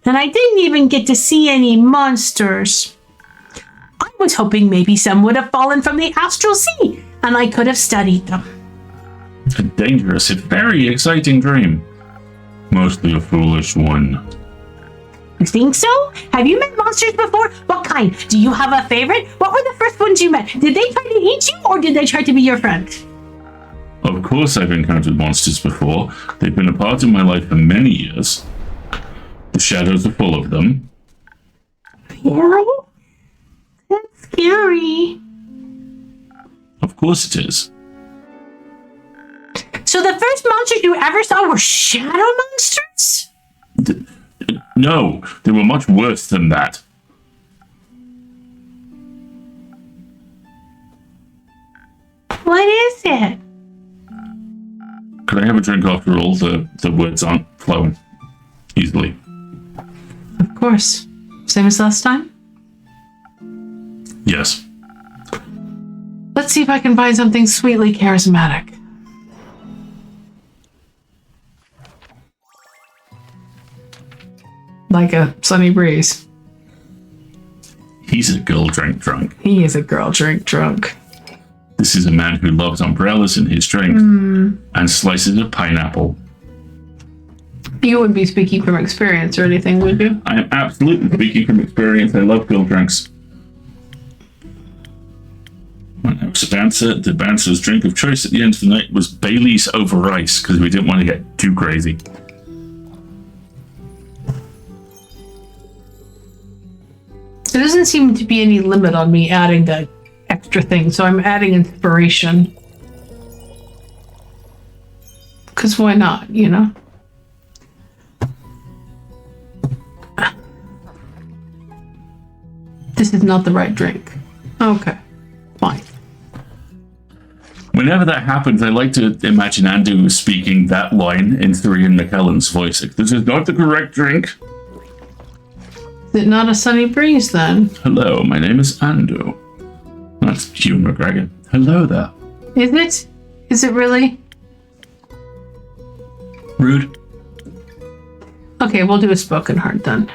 And I didn't even get to see any monsters. I was hoping maybe some would have fallen from the astral sea, and I could have studied them. A dangerous yet very exciting dream. Mostly a foolish one. You think so? Have you met monsters before? What kind? Do you have a favorite? What were the first ones you met? Did they try to eat you, or did they try to be your friend? Of course I've encountered monsters before. They've been a part of my life for many years. The shadows are full of them. Really? That's scary. Of course it is. So the first monsters you ever saw were shadow monsters? No, they were much worse than that. What is it? Could I have a drink after all? The words aren't flowing easily. Of course. Same as last time? Yes. Let's see if I can find something sweetly charismatic. Like a sunny breeze. He's a girl drink drunk. He is a girl drink drunk. This is a man who loves umbrellas in his drink and slices of pineapple. You wouldn't be speaking from experience or anything, would you? I am absolutely speaking from experience. I love girl drinks. When I was a dancer, the bouncer's drink of choice at the end of the night was Bailey's over ice because we didn't want to get too crazy. There doesn't seem to be any limit on me adding that extra thing, so I'm adding inspiration. Because why not, you know? This is not the right drink. Okay, fine. Whenever that happens, I like to imagine Andu speaking that line in Thurian McKellen's voice. Like, this is not the correct drink. Is it not a sunny breeze then? Hello, my name is Andu. That's Hugh McGregor. Hello there. Is it? Is it really? Rude. Okay, we'll do a spoken heart then.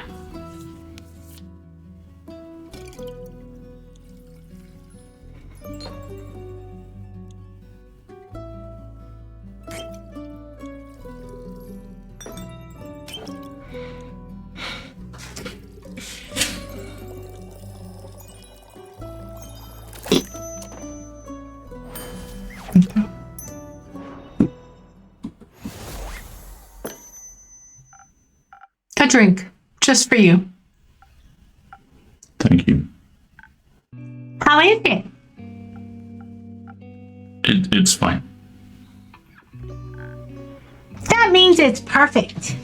A drink, just for you. Thank you. How is it? It's fine. That means it's perfect.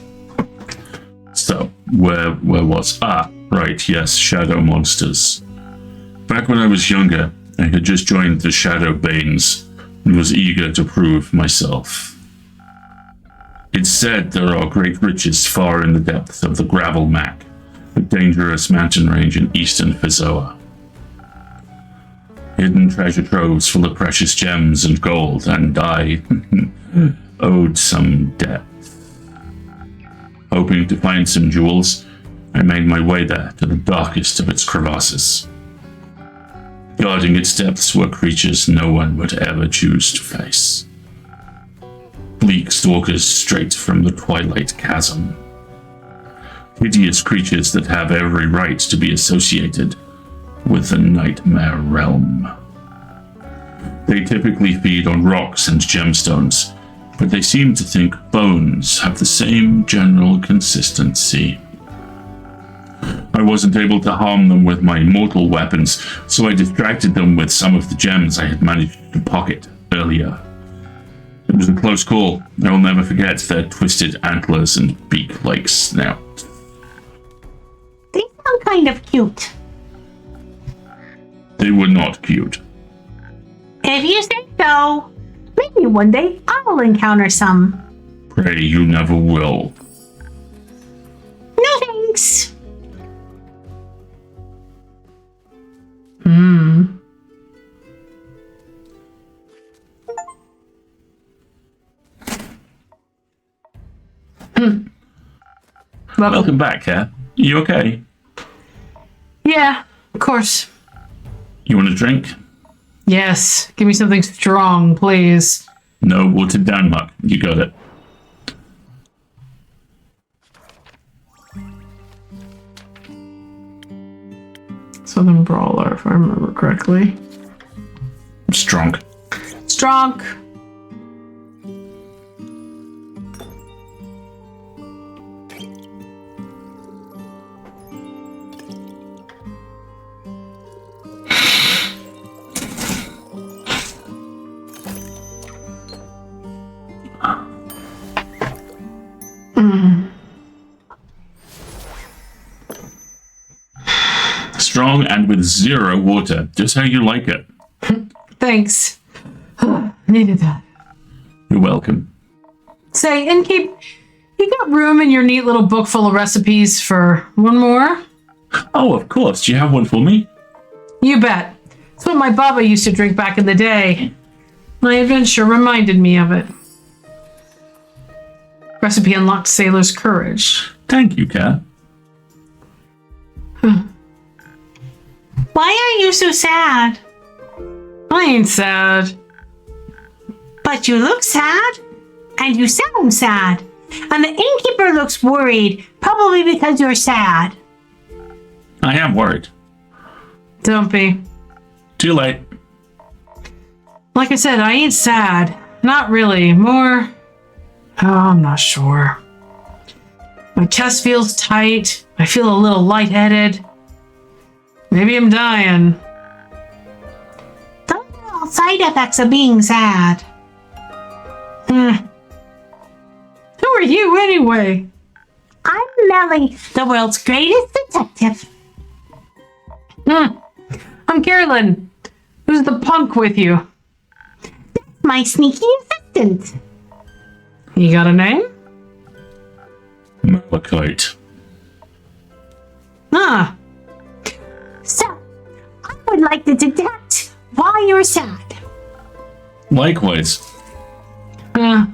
So, where was... right, yes, shadow monsters. Back when I was younger, I had just joined the Shadow Banes and was eager to prove myself. It's said there are great riches far in the depths of the Gravel Mac, a dangerous mountain range in eastern Fizoa. Hidden treasure troves full of precious gems and gold, and I owed some debt. Hoping to find some jewels, I made my way there to the darkest of its crevasses. Guarding its depths were creatures no one would ever choose to face. Bleak stalkers straight from the Twilight Chasm. Hideous creatures that have every right to be associated with the Nightmare Realm. They typically feed on rocks and gemstones, but they seem to think bones have the same general consistency. I wasn't able to harm them with my mortal weapons, so I distracted them with some of the gems I had managed to pocket earlier. It was a close call. I will never forget their twisted antlers and beak-like snout. They sound kind of cute. They were not cute. If you say so, maybe one day I'll encounter some. Pray you never will. No thanks. Welcome back, Kat. You okay? Yeah, of course. You want a drink? Yes, give me something strong, please. No, watered down muck. You got it. Southern Brawler, if I remember correctly. Strong. Strong. strong and with zero water, just how you like it. Thanks. Needed that. You're welcome. Say, Innkeep, you got room in your neat little book full of recipes for one more? Oh, of course. Do you have one for me? You bet. It's what my Baba used to drink back in the day. My adventure reminded me of it. Recipe unlocked sailor's courage. Thank you, Kat. Why are you so sad? I ain't sad. But you look sad. And you sound sad. And the innkeeper looks worried, probably because you're sad. I am worried. Don't be. Too late. Like I said, I ain't sad. Not really. More... Oh, I'm not sure. My chest feels tight. I feel a little lightheaded. Maybe I'm dying. Those are all side effects of being sad. Who are you, anyway? I'm Melly, the world's greatest detective. I'm Carolyn. Who's the punk with you? My sneaky assistant. You got a name? Malachite. Ah, So, I would like to detect why you're sad. Likewise. uh,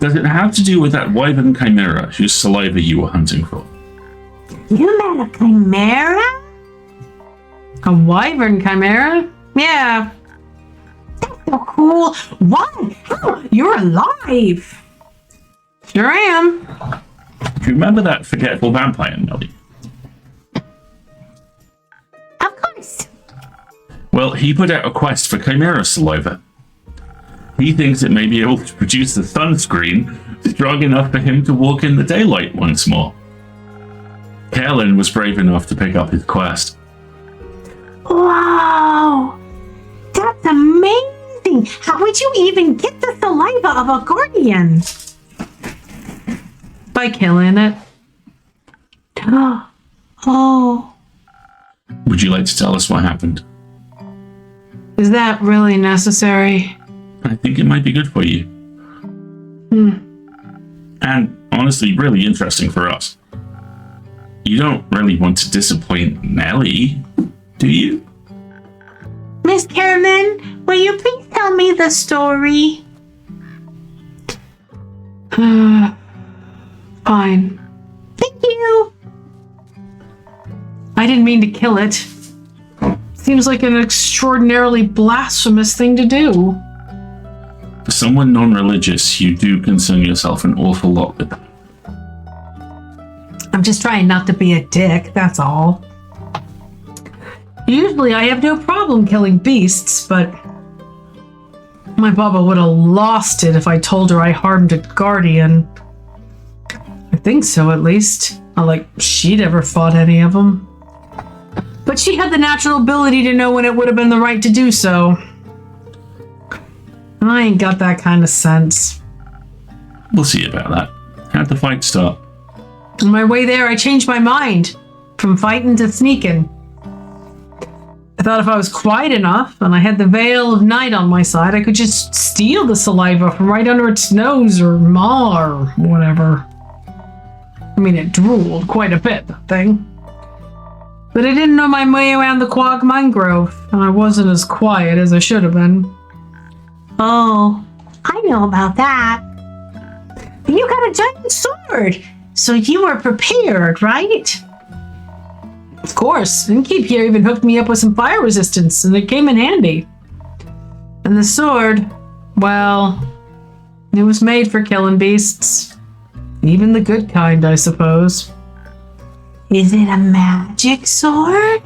Does it have to do with that wyvern chimera whose saliva you were hunting for? You met a chimera? a wyvern chimera? Yeah. That's so cool. Why? How? You're alive. Sure am. Do you remember that forgetful vampire, Nelly? Of course. Well, he put out a quest for chimera saliva. He thinks it may be able to produce a sunscreen strong enough for him to walk in the daylight once more. Carolyn was brave enough to pick up his quest. Wow. That's amazing. How would you even get the saliva of a guardian? By killing it. Oh. Would you like to tell us what happened? Is that really necessary? I think it might be good for you. And honestly, really interesting for us. You don't really want to disappoint Nelly, do you? Miss Carolyn, will you please tell me the story? Fine. Thank you. I didn't mean to kill it. Seems like an extraordinarily blasphemous thing to do. For someone non-religious, you do concern yourself an awful lot with that. I'm just trying not to be a dick, that's all. Usually I have no problem killing beasts, but my Baba would have lost it if I told her I harmed a guardian. I think so, at least. Not like she'd ever fought any of them. But she had the natural ability to know when it would have been the right to do so. I ain't got that kind of sense. We'll see about that. How'd the fight start? On my way there, I changed my mind. From fighting to sneaking. I thought if I was quiet enough and I had the veil of night on my side, I could just steal the saliva from right under its nose or maw or whatever. I mean, it drooled quite a bit, that thing. But I didn't know my way around the Quag mangrove, and I wasn't as quiet as I should have been. Oh, I know about that. You got a giant sword, so you were prepared, right? Of course, Innkeep here even hooked me up with some fire resistance, and it came in handy. And the sword, well, it was made for killing beasts. Even the good kind, I suppose. Is it a magic sword?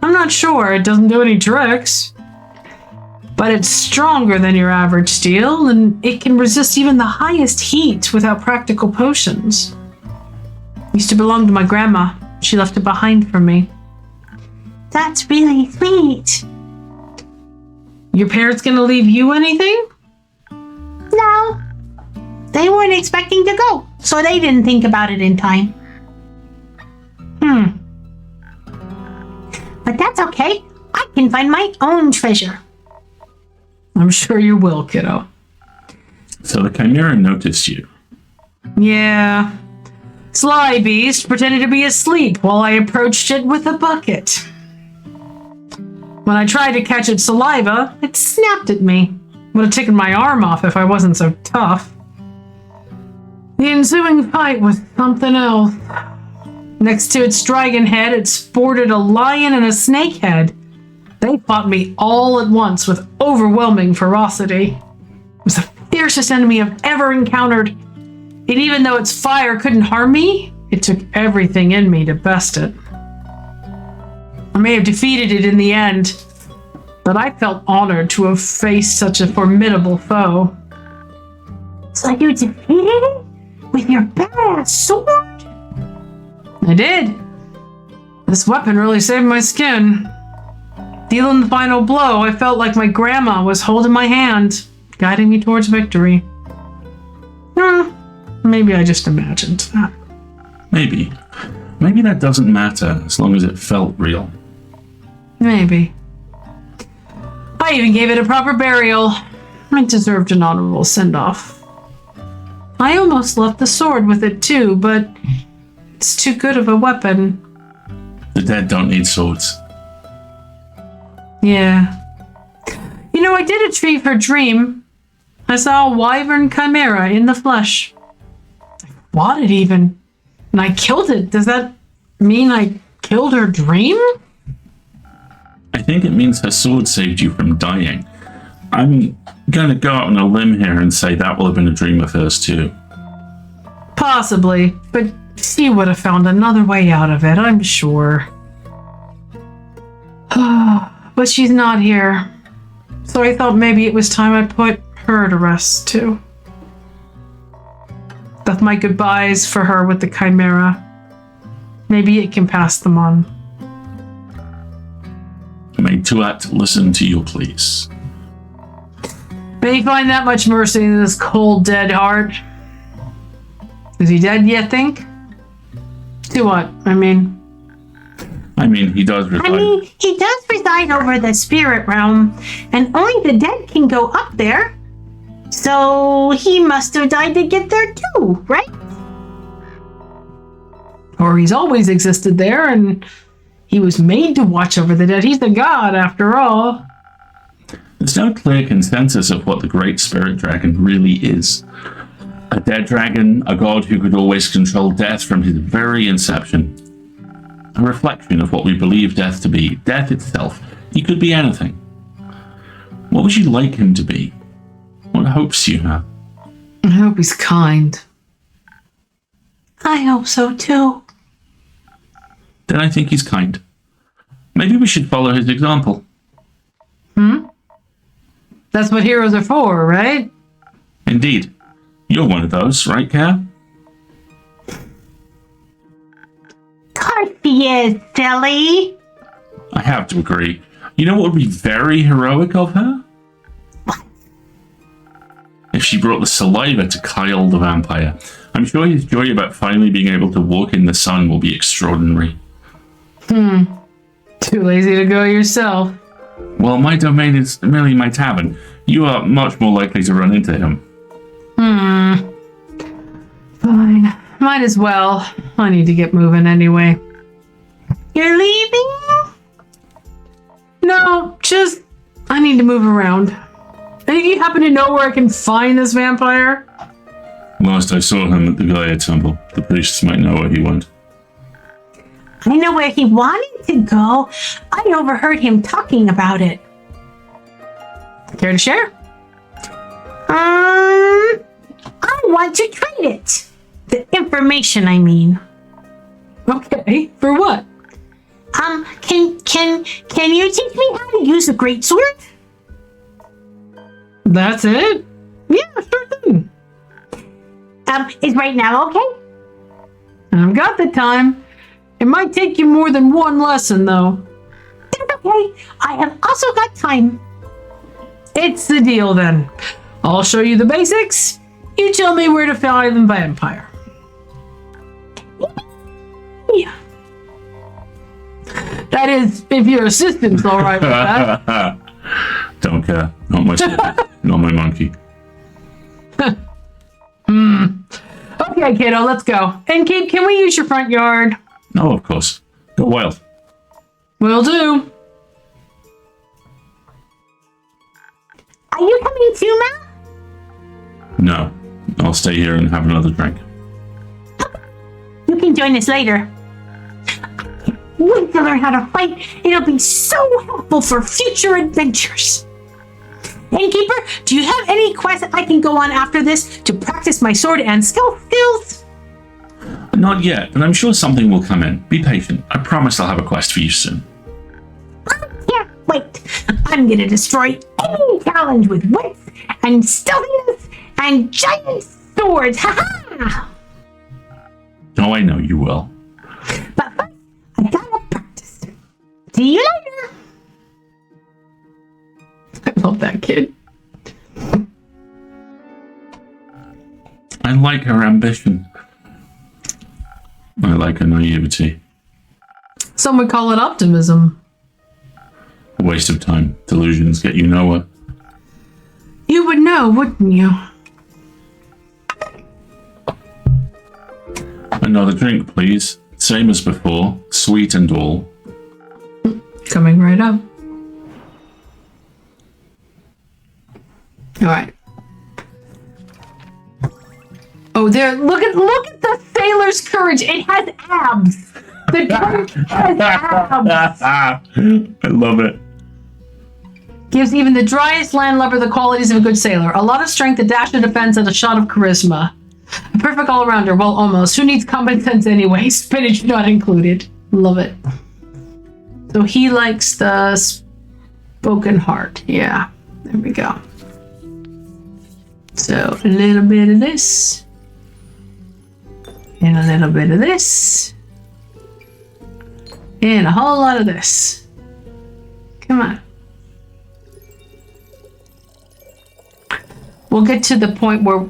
I'm not sure, it doesn't do any tricks. But it's stronger than your average steel, and it can resist even the highest heat without practical potions. It used to belong to my grandma. She left it behind for me. That's really sweet. Your parents gonna leave you anything? No. They weren't expecting to go, so they didn't think about it in time. okay? I can find my own treasure. I'm sure you will, kiddo. So the Chimera noticed you. Yeah. Sly Beast pretended to be asleep while I approached it with a bucket. When I tried to catch its saliva, it snapped at me. Would have taken my arm off if I wasn't so tough. The ensuing fight was something else. Next to its dragon head, it sported a lion and a snake head. They fought me all at once with overwhelming ferocity. It was the fiercest enemy I've ever encountered. And even though its fire couldn't harm me, it took everything in me to best it. I may have defeated it in the end, but I felt honored to have faced such a formidable foe. So you defeated it? With your badass sword? I did. This weapon really saved my skin. Dealing the final blow, I felt like my grandma was holding my hand, guiding me towards victory. Maybe I just imagined that. Maybe. Maybe that doesn't matter as long as it felt real. Maybe. I even gave it a proper burial. It deserved an honorable send-off. I almost left the sword with it too, but it's too good of a weapon. The dead don't need swords. Yeah. You know, I did achieve her dream. I saw a wyvern chimera in the flesh. I fought it even. And I killed it. Does that mean I killed her dream? I think it means her sword saved you from dying. I'm gonna go out on a limb here and say that will have been a dream of hers too. Possibly, but she would have found another way out of it, I'm sure. But she's not here. So I thought maybe it was time I put her to rest too. That's my goodbyes for her with the Chimera. Maybe it can pass them on. May Tuat listen to your pleas. May he find that much mercy in this cold, dead heart. Is he dead, you think? To what? I mean, he does reside. He does reside over the spirit realm, and only the dead can go up there. So he must have died to get there too, right? or he's always existed there, and he was made to watch over the dead. He's the god, after all. There's no clear consensus of what the Great Spirit Dragon really is. A dead dragon, a god who could always control death from his very inception. A reflection of what we believe death to be, death itself. He could be anything. What would you like him to be? What hopes you have? I hope he's kind. I hope so too. Then I think he's kind. Maybe we should follow his example. That's what heroes are for, right? Indeed. You're one of those, right, Kat? Course he is, silly. I have to agree. You know what would be very heroic of her? What? If she brought the saliva to Kyle the vampire. I'm sure his joy about finally being able to walk in the sun will be extraordinary. Too lazy to go yourself. Well, my domain is merely my tavern. You are much more likely to run into him. Fine. Might as well. I need to get moving anyway. You're leaving? No, just... I need to move around. And if you happen to know where I can find this vampire? Last I saw him at the Gaia Temple. The priests might know where he went. I know where he wanted to go. I overheard him talking about it. Care to share? I want to trade it. The information, I mean. Okay, for what? Can you teach me how to use a greatsword? That's it? Yeah, sure thing. Is right now okay? I've got the time. It might take you more than one lesson, though. That's okay. I have also got time. It's the deal, then. I'll show you the basics. You tell me where to find the vampire. Yeah. That is, if your assistant's all right with that. Don't care. Not my not my monkey. Okay, kiddo, let's go. And Kate, can we use your front yard? No, of course. Go wild. Will do. Are you coming too, Ma? No. I'll stay here and have another drink. You can join us later. Wait to learn how to fight. It'll be so helpful for future adventures. Innkeeper, do you have any quests I can go on after this to practice my sword and stealth skills? Not yet, but I'm sure something will come in. Be patient. I promise I'll have a quest for you soon. Yeah, wait. I'm gonna destroy any challenge with wits and stealthiness and giant swords. Ha ha! Oh, I know you will. But first, I gotta practice. See you later. I love that kid. I like her ambition. I like her naivety. Some would call it optimism. A waste of time. Delusions get you nowhere. You would know, wouldn't you? Another drink, please. Same as before. Sweet and all. Coming right up. All right. Oh, there! Look at the sailor's courage. It has abs. The drink has abs. I love it. Gives even the driest landlubber the qualities of a good sailor. A lot of strength, a dash of defense, and a shot of charisma. A perfect all-rounder. Well, almost. Who needs common sense anyway? Spinach not included. Love it. So he likes the spoken heart. Yeah. There we go. So a little bit of this. And a little bit of this. And a whole lot of this. Come on. We'll get to the point where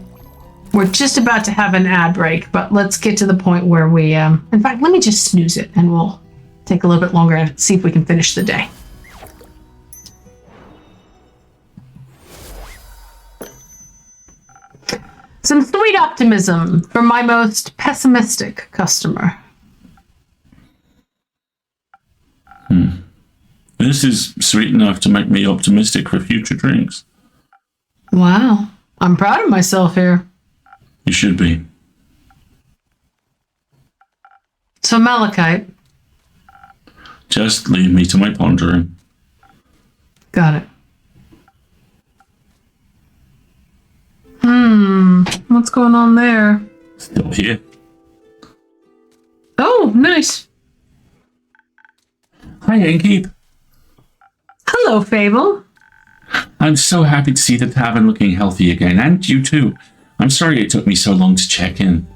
we're just about to have an ad break, but let's get to the point where we, in fact, let me just snooze it and we'll take a little bit longer and see if we can finish the day. Some sweet optimism from my most pessimistic customer. This is sweet enough to make me optimistic for future drinks. Wow. I'm proud of myself here. You should be. So Malachite. Just leave me to my pondering. Got it. What's going on there? Still here. Oh, nice. Hi, Innkeep. Hello, Fable. I'm so happy to see the tavern looking healthy again, and you too. I'm sorry it took me so long to check in.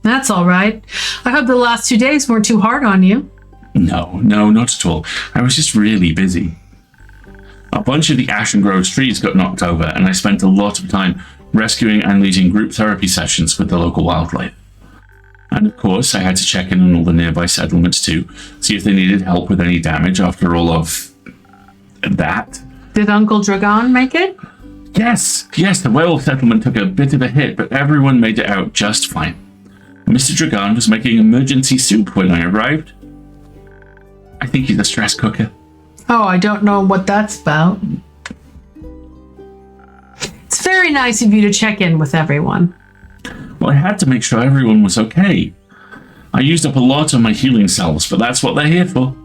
That's all right. I hope the last 2 days weren't too hard on you. No, not at all. I was just really busy. A bunch of the Ashen Grove's trees got knocked over, and I spent a lot of time rescuing and leading group therapy sessions with the local wildlife. And of course, I had to check in on all the nearby settlements too, see if they needed help with any damage after all of that. Did Uncle Dragon make it? Yes, the werewolf settlement took a bit of a hit, but everyone made it out just fine. Mr. Dragon was making emergency soup when I arrived. I think he's a stress cooker. Oh, I don't know what that's about. It's very nice of you to check in with everyone. Well, I had to make sure everyone was okay. I used up a lot of my healing salves, but that's what they're here for.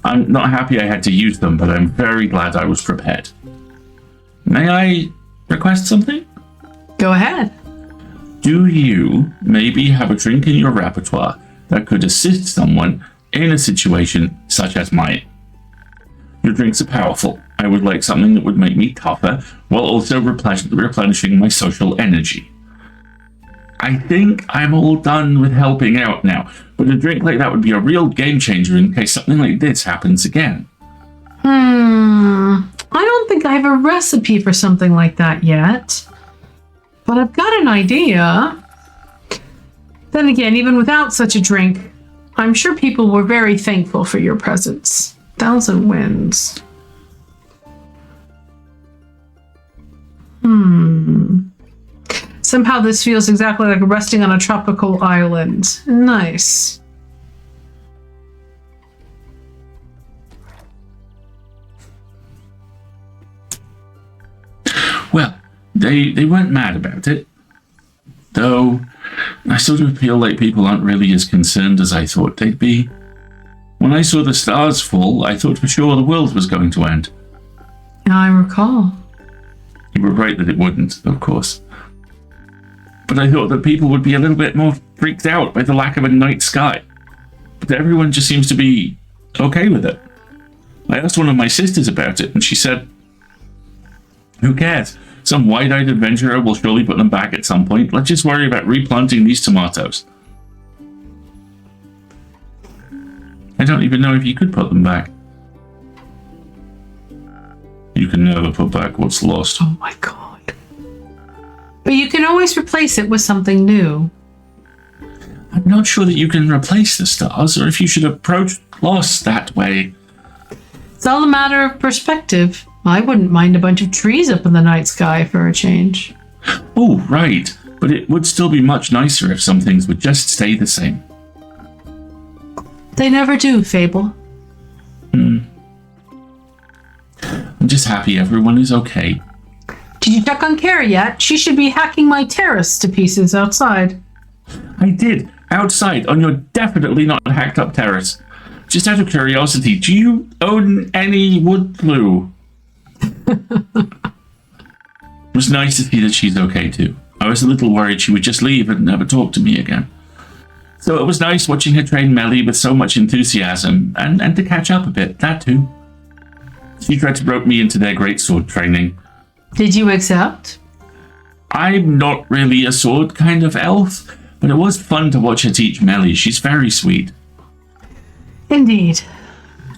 I'm not happy I had to use them, but I'm very glad I was prepared. May I request something? Go ahead. Do you maybe have a drink in your repertoire that could assist someone in a situation such as mine? Your drinks are powerful. I would like something that would make me tougher while also replenishing my social energy. I think I'm all done with helping out now, but a drink like that would be a real game changer in case something like this happens again. I don't think I have a recipe for something like that yet, but I've got an idea. Then again, even without such a drink, I'm sure people were very thankful for your presence. 1,000 wins. Somehow this feels exactly like resting on a tropical island. Nice. Well, they weren't mad about it. Though, I sort of feel like people aren't really as concerned as I thought they'd be. When I saw the stars fall, I thought for sure the world was going to end. I recall. You were right that it wouldn't, of course. But I thought that people would be a little bit more freaked out by the lack of a night sky. But everyone just seems to be okay with it. I asked one of my sisters about it, and she said, "Who cares? Some wide-eyed adventurer will surely put them back at some point. Let's just worry about replanting these tomatoes." I don't even know if you could put them back. You can never put back what's lost. Oh my god. But you can always replace it with something new. I'm not sure that you can replace the stars, or if you should approach loss that way. It's all a matter of perspective. I wouldn't mind a bunch of trees up in the night sky for a change. Oh, right. But it would still be much nicer if some things would just stay the same. They never do, Fable. I'm just happy everyone is okay. Did you check on Kara yet? She should be hacking my terrace to pieces outside. I did. Outside, on your definitely not hacked up terrace. Just out of curiosity, do you own any wood glue? It was nice to see that she's okay too. I was a little worried she would just leave and never talk to me again. So it was nice watching her train Melly with so much enthusiasm, and to catch up a bit, that too. She tried to rope me into their greatsword training. Did you accept? I'm not really a sword kind of elf, but it was fun to watch her teach Melly. She's very sweet. Indeed.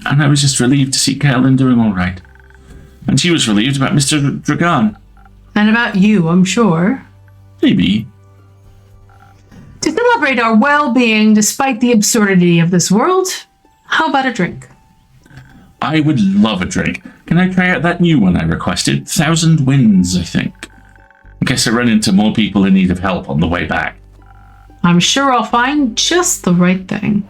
And I was just relieved to see Carolyn doing all right. And she was relieved about Mr. Dragan. And about you, I'm sure. Maybe. To celebrate our well-being despite the absurdity of this world, how about a drink? I would love a drink. Can I try out that new one I requested? 1,000 Winds, I think. In case I run into more people in need of help on the way back. I'm sure I'll find just the right thing.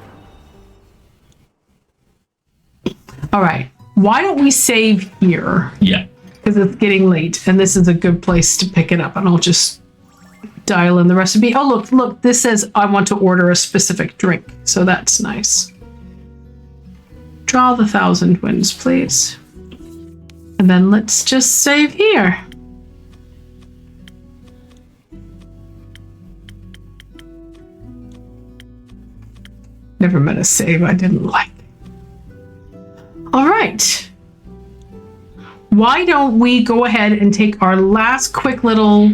All right. Why don't we save here? Yeah. Because it's getting late, and this is a good place to pick it up. And I'll just dial in the recipe. Oh, look, this says I want to order a specific drink. So that's nice. Draw the 1,000 Winds, please. And then let's just save here. Never met a save I didn't like. All right. Why don't we go ahead and take our last quick little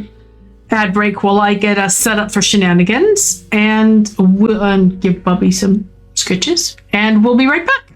ad break while I get us set up for shenanigans, and we'll give Bubby some scritches, and we'll be right back.